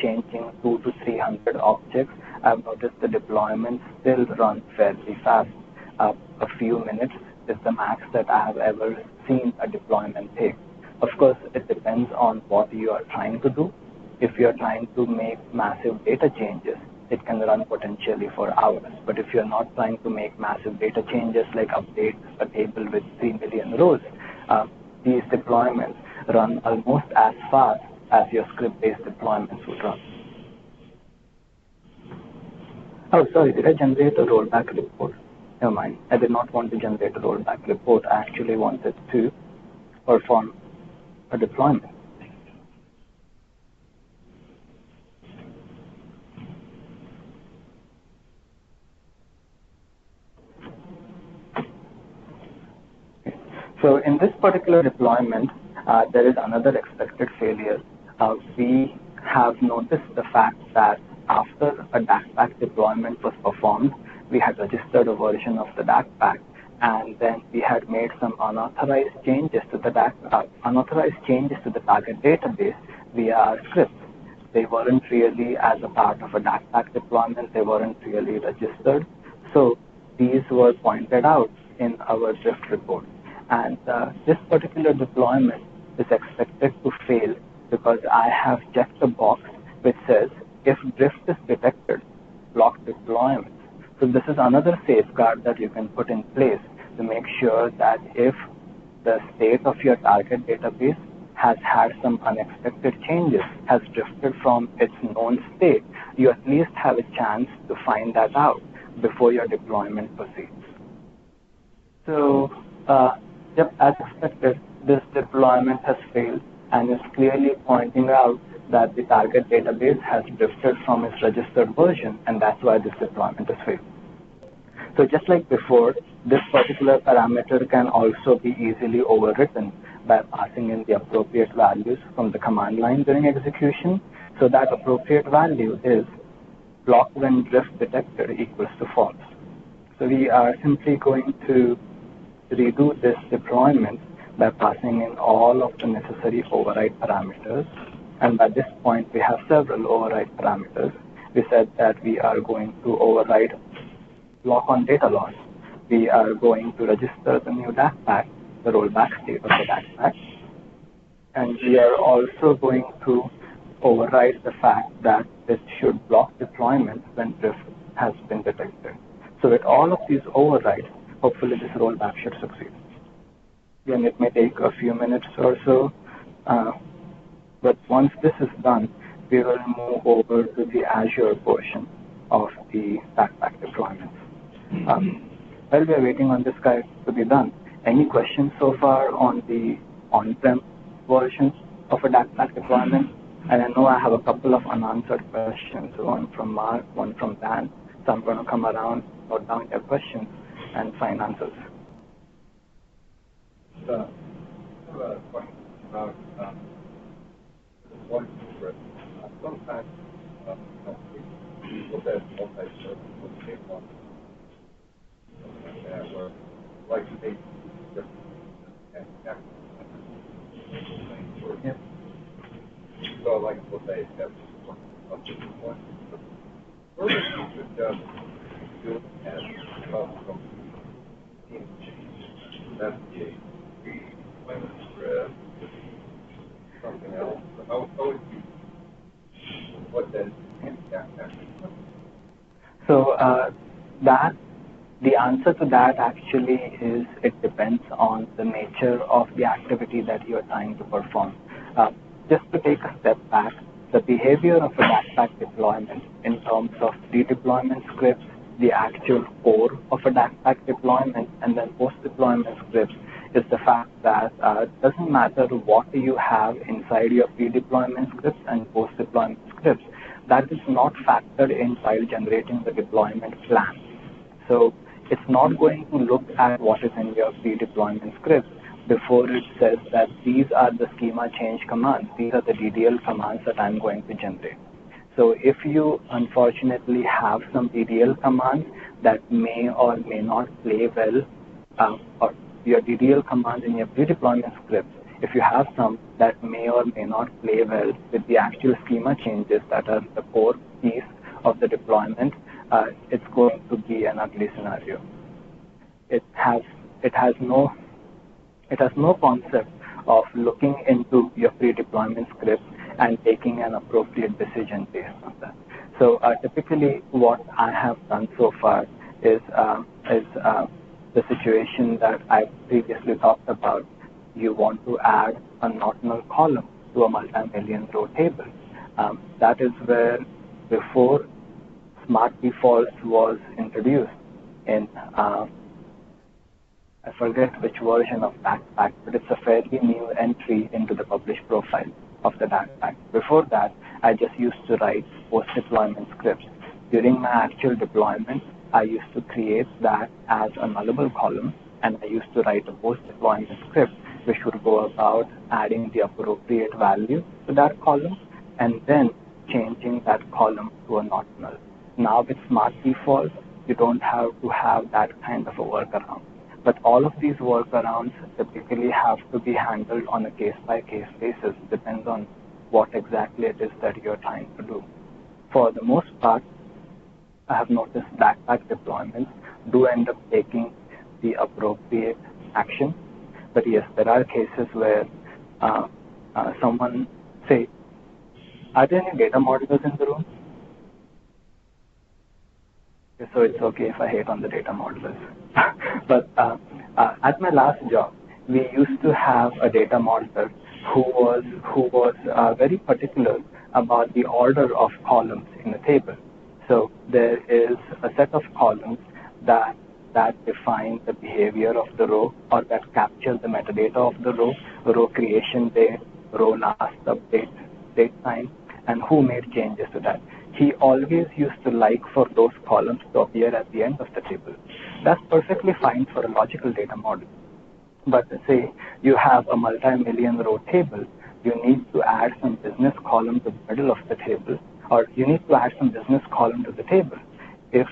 changing 200 to 300 objects. I've noticed the deployments still run fairly fast. A few minutes is the max that I have ever seen a deployment take. Of course, it depends on what you are trying to do. If you are trying to make massive data changes, it can run potentially for hours. But if you're not trying to make massive data changes like update a table with 3 million rows, these deployments run almost as fast as your script-based deployments would run. Oh, sorry, did I generate a rollback report? Never mind, I did not want to generate a rollback report. I actually wanted to perform a deployment. So in this particular deployment, there is another expected failure. We have noticed the fact that after a DACPAC deployment was performed, we had registered a version of the DACPAC, and then we had made some unauthorized changes to the target database via our scripts. They weren't really as a part of a DACPAC deployment. They weren't really registered. So these were pointed out in our drift report. And this particular deployment is expected to fail because I have checked a box which says, if drift is detected, block deployment. So this is another safeguard that you can put in place to make sure that if the state of your target database has had some unexpected changes, has drifted from its known state, you at least have a chance to find that out before your deployment proceeds. So, as expected, this deployment has failed and is clearly pointing out that the target database has drifted from its registered version, and that's why this deployment has failed. So just like before, this particular parameter can also be easily overwritten by passing in the appropriate values from the command line during execution. So that appropriate value is block when drift detected equals to false. So we are simply going to redo this deployment by passing in all of the necessary override parameters. And by this point, we have several override parameters. We said that we are going to override block on data loss. We are going to register the new DACPac, the rollback state of the DACPac. And we are also going to override the fact that it should block deployment when drift has been detected. So with all of these overrides, hopefully this rollback should succeed. Again, it may take a few minutes or so, but once this is done, we will move over to the Azure portion of the DACPac deployments. While we are waiting on this guy to be done, any questions so far on the on-prem version of a DACPac deployment? And I know I have a couple of unanswered questions, one from Mark, one from Dan. So I'm going to come around, note down your questions, and find answers. I have a question about one script. Sometimes we look at multi-service with take one, something like that, where like they and Yep. So like let's say that's one. Where would you could do it as some team change? That's the deployment script, something else. How would you what then So the answer to that actually is it depends on the nature of the activity that you are trying to perform. Just to take a step back, the behavior of a DACPac deployment in terms of redeployment scripts, the actual core of a DACPac deployment, and then post-deployment scripts is the fact that it doesn't matter what you have inside your pre-deployment scripts and post-deployment scripts. That is not factored in while generating the deployment plan. So it's not going to look at what is in your pre-deployment scripts before it says that these are the schema change commands, these are the DDL commands that I'm going to generate. So if you unfortunately have some DDL commands that may or may not play well, or your DDL commands in your pre-deployment scripts, if you have some that may or may not play well with the actual schema changes that are the core piece of the deployment, it's going to be an ugly scenario. It has no concept of looking into your pre-deployment script and taking an appropriate decision based on that. So typically what I have done so far is the situation that I previously talked about. You want to add a not null column to a multi-million row table. That is where before smart defaults was introduced in I forget which version of DacPac, but it's a fairly new entry into the published profile of the DacPac. Before that, I just used to write post-deployment scripts. During my actual deployment, I used to create that as a nullable column, and I used to write a post-deployment script which would go about adding the appropriate value to that column and then changing that column to a not null. Now with smart defaults, you don't have to have that kind of a workaround. But all of these workarounds typically have to be handled on a case-by-case basis, depends on what exactly it is that you're trying to do. For the most part, I have noticed DacPac deployments do end up taking the appropriate action. But yes, there are cases where someone say, are there any data modelers in the room? So it's okay if I hate on the data modelers. But at my last job, we used to have a data modeler who was very particular about the order of columns in a table. So there is a set of columns that define the behavior of the row, or that capture the metadata of the row creation date, row last update, date time, and who made changes to that. He always used to like for those columns to appear at the end of the table. That's perfectly fine for a logical data model. But say you have a multi-million row table, you need to add some business column to the middle of the table, or you need to add some business column to the table. If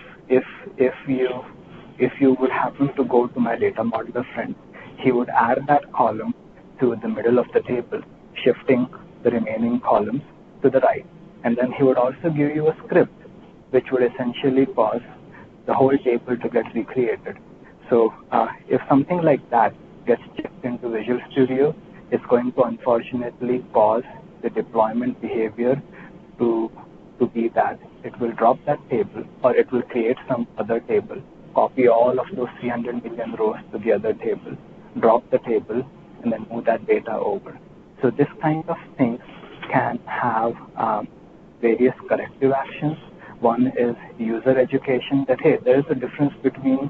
you would happen to go to my data modeler friend, he would add that column to the middle of the table, shifting the remaining columns to the right. And then he would also give you a script, which would essentially cause the whole table to get recreated. So if something like that gets checked into Visual Studio, it's going to unfortunately cause the deployment behavior to be that it will drop that table, or it will create some other table, copy all of those 300 million rows to the other table, drop the table, and then move that data over. So this kind of things can have various corrective actions. One is user education, that hey, there is a difference between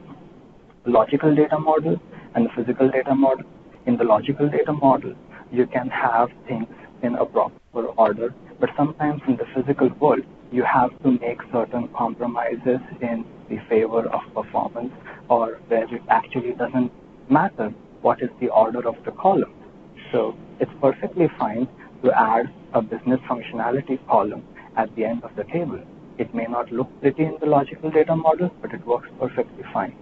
logical data model and the physical data model. In the logical data model, you can have things in a proper order, but sometimes in the physical world, you have to make certain compromises in the favor of performance, or where it actually doesn't matter what is the order of the column. So it's perfectly fine to add a business functionality column at the end of the table. It may not look pretty in the logical data model, but it works perfectly fine.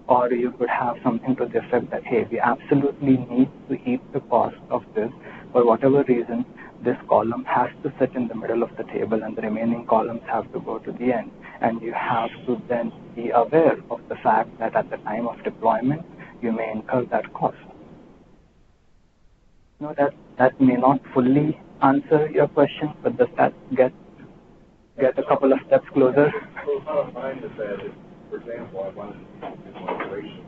Or you could have something to the effect that, hey, we absolutely need to eat the cost of this. For whatever reason, this column has to sit in the middle of the table and the remaining columns have to go to the end. And you have to then be aware of the fact that at the time of deployment, you may incur that cost. No, that may not fully answer your question, but does that get a couple of steps closer? Well, bottom line is that, for example, I wanted to do migration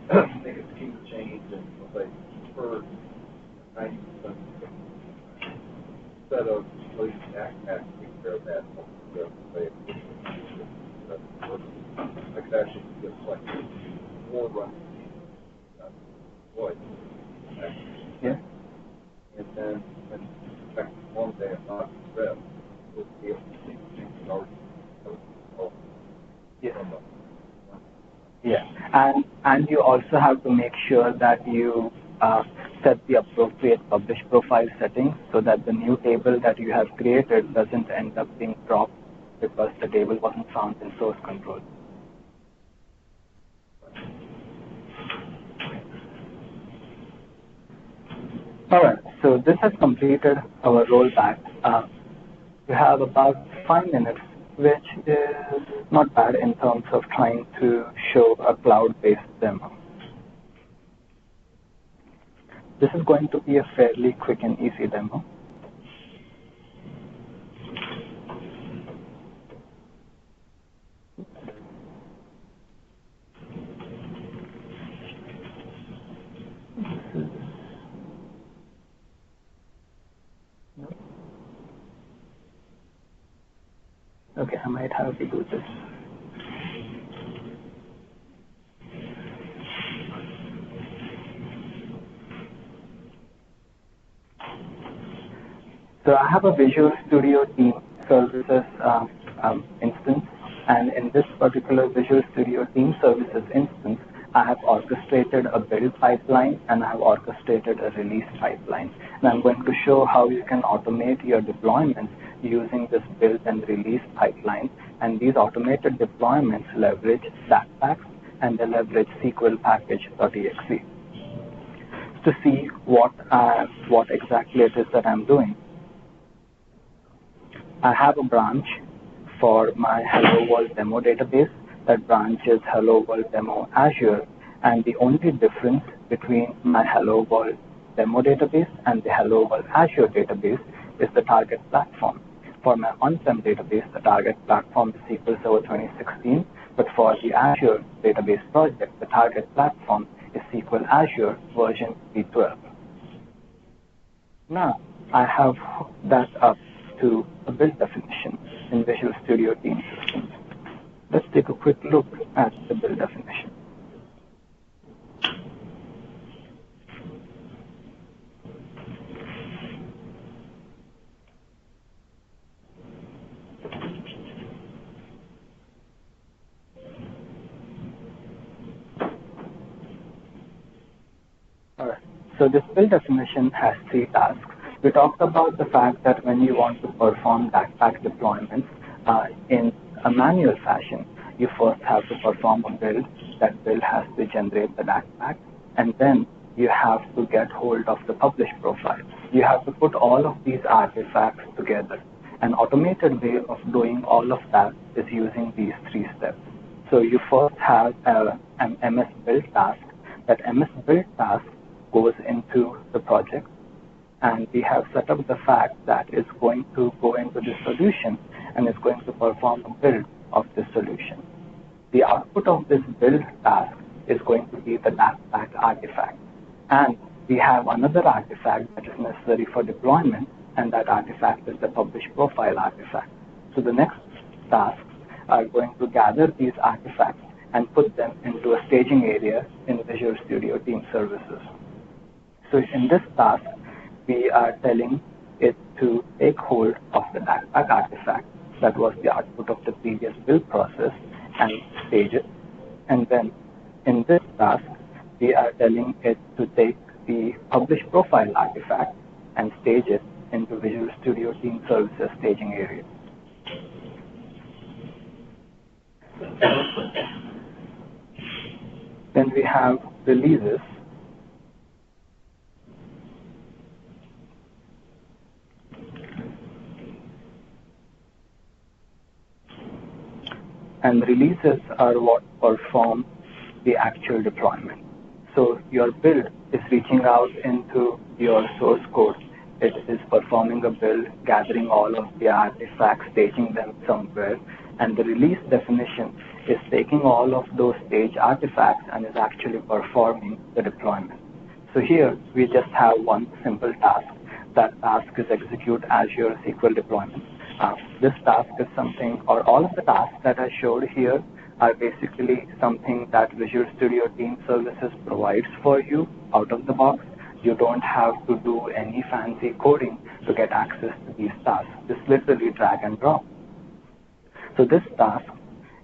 to make a scheme change and like for 90% instead of using DacPacs to take care of that. I could actually just like more run deployed. Yeah. And then when back one day I'm not rev, we'll be able to see things already. Yeah. Yeah, and you also have to make sure that you set the appropriate publish profile settings so that the new table that you have created doesn't end up being dropped because the table wasn't found in source control. All right, so this has completed our rollback. We have about 5 minutes, which is not bad in terms of trying to show a cloud-based demo. This is going to be a fairly quick and easy demo. Okay, I might have to do this. So I have a Visual Studio Team Services instance, and in this particular Visual Studio Team Services instance, I have orchestrated a build pipeline and I have orchestrated a release pipeline. And I'm going to show how you can automate your deployments using this build and release pipeline. And these automated deployments leverage DacPacs and they leverage SQL package.exe. To see what exactly it is that I'm doing, I have a branch for my Hello World Demo database. That branch is Hello World Demo Azure, and the only difference between my Hello World Demo database and the Hello World Azure database is the target platform. For my on-prem database, the target platform is SQL Server 2016, but for the Azure database project, the target platform is SQL Azure version V12. Now, I have hooked that up to a build definition in Visual Studio Team Systems. Let's take a quick look at the build definition. Alright, so this build definition has 3 tasks. We talked about the fact that when you want to perform DacPac deployments in a manual fashion, you first have to perform a build. That build has to generate the DacPac, and then you have to get hold of the publish profile. You have to put all of these artifacts together. An automated way of doing all of that is using these 3 steps. So you first have an MS build task. That MS build task goes into the project, and we have set up the fact that it's going to go into the solution and it's going to perform a build of the solution. The output of this build task is going to be the DACPAC artifact. And we have another artifact that is necessary for deployment, and that artifact is the publish profile artifact. So the next tasks are going to gather these artifacts and put them into a staging area in Visual Studio Team Services. So in this task, we are telling it to take hold of the DACPAC artifact that was the output of the previous build process and stage it. And then in this task, we are telling it to take the publish profile artifact and stage it into Visual Studio Team Services staging area. Then we have releases. And releases are what perform the actual deployment. So your build is reaching out into your source code. It is performing a build, gathering all of the artifacts, staging them somewhere, and the release definition is taking all of those stage artifacts and is actually performing the deployment. So here we just have one simple task. That task is execute Azure SQL deployment. This task is something, or all of the tasks that I showed here are basically something that Visual Studio Team Services provides for you out of the box. You don't have to do any fancy coding to get access to these tasks. Just literally drag and drop. So this task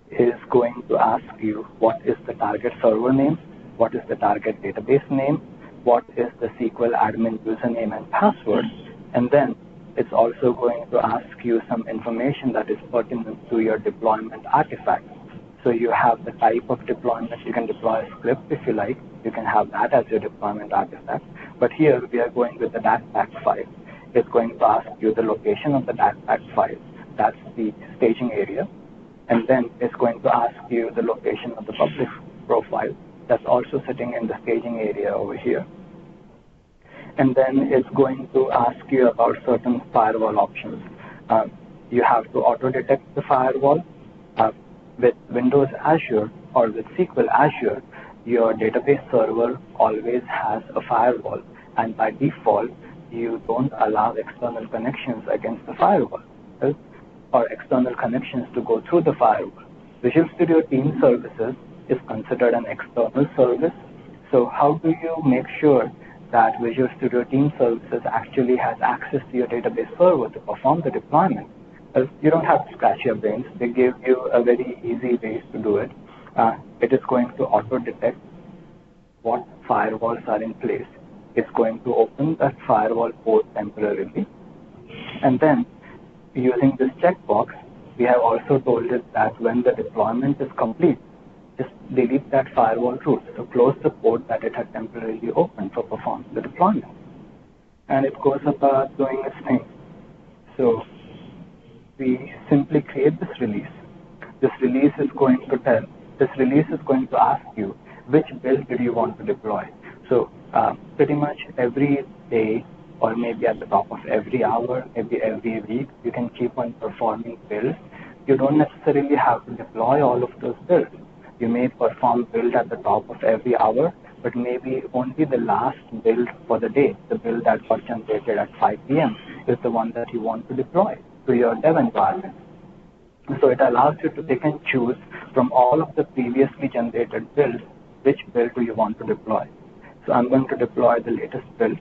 is going to ask you what is the target server name, what is the target database name, what is the SQL admin username and password, and then it's also going to ask you some information that is pertinent to your deployment artifact. So you have the type of deployment. You can deploy a script if you like. You can have that as your deployment artifact. But here we are going with the DACPAC file. It's going to ask you the location of the DACPAC file. That's the staging area. And then it's going to ask you the location of the public profile. That's also sitting in the staging area over here. And then it's going to ask you about certain firewall options. You have to auto-detect the firewall. With Windows Azure or with SQL Azure, your database server always has a firewall, and by default, you don't allow external connections against the firewall, right? Or external connections to go through the firewall. Visual Studio Team Services is considered an external service. So how do you make sure that Visual Studio Team Services actually has access to your database server to perform the deployment? You don't have to scratch your brains. They give you a very easy way to do it. It is going to auto-detect what firewalls are in place. It's going to open that firewall port temporarily. And then, using this checkbox, we have also told it that when the deployment is complete, just delete that firewall root. So close the port that it had temporarily opened for performing the deployment. And it goes about doing its thing. So we simply create this release. This release is going to ask you which build did you want to deploy. So pretty much every day, or maybe at the top of every hour, maybe every week, you can keep on performing builds. You don't necessarily have to deploy all of those builds. You may perform build at the top of every hour, but maybe only the last build for the day, the build that got generated at 5 p.m. is the one that you want to deploy to your dev environment. So it allows you to pick and choose from all of the previously generated builds, which build do you want to deploy. So I'm going to deploy the latest build,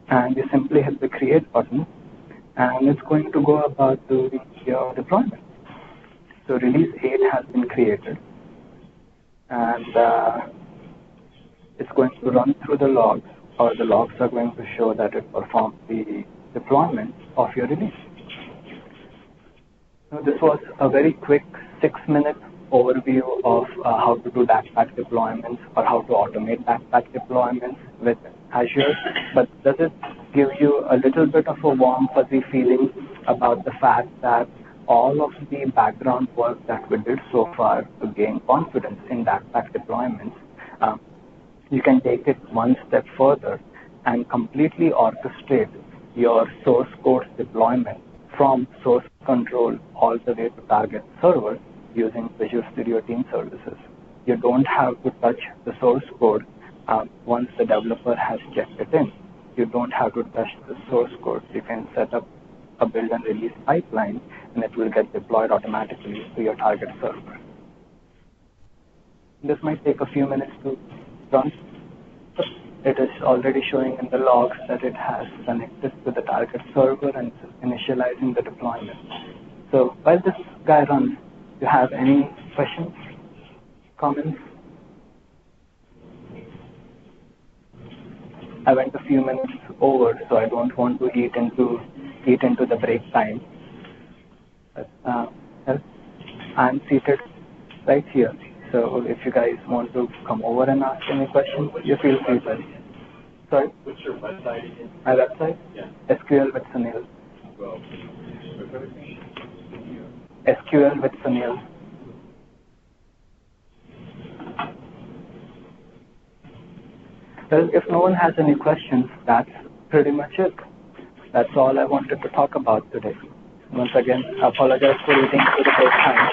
and you simply hit the create button, and it's going to go about doing your deployment. So release 8 has been created, and it's going to run through the logs or the logs are going to show that it performed the deployment of your release. Now, this was a very quick 6-minute overview of how to do DacPac deployments or how to automate DacPac deployments with Azure, but does it give you a little bit of a warm, fuzzy feeling about the fact that all of the background work that we did so far to gain confidence in DacPac deployments, you can take it one step further and completely orchestrate your source code deployment from source control all the way to target server using Visual Studio Team Services. You don't have to touch the source code once the developer has checked it in. You don't have to touch the source code. You can set up a build and release pipeline, and it will get deployed automatically to your target server. This might take a few minutes to run. It is already showing in the logs that it has connected to the target server and initializing the deployment. So while this guy runs, do you have any questions, comments? I went a few minutes over, so I don't want to eat into the break time. But, I'm seated right here. So if you guys want to come over and ask any questions, you feel free to. Sorry? What's your website again? My website? Yeah. SQL with Sunil. Well, SQL with Sunil. Well, if no one has any questions, that's pretty much it. That's all I wanted to talk about today. Once again, I apologize for eating through the break time.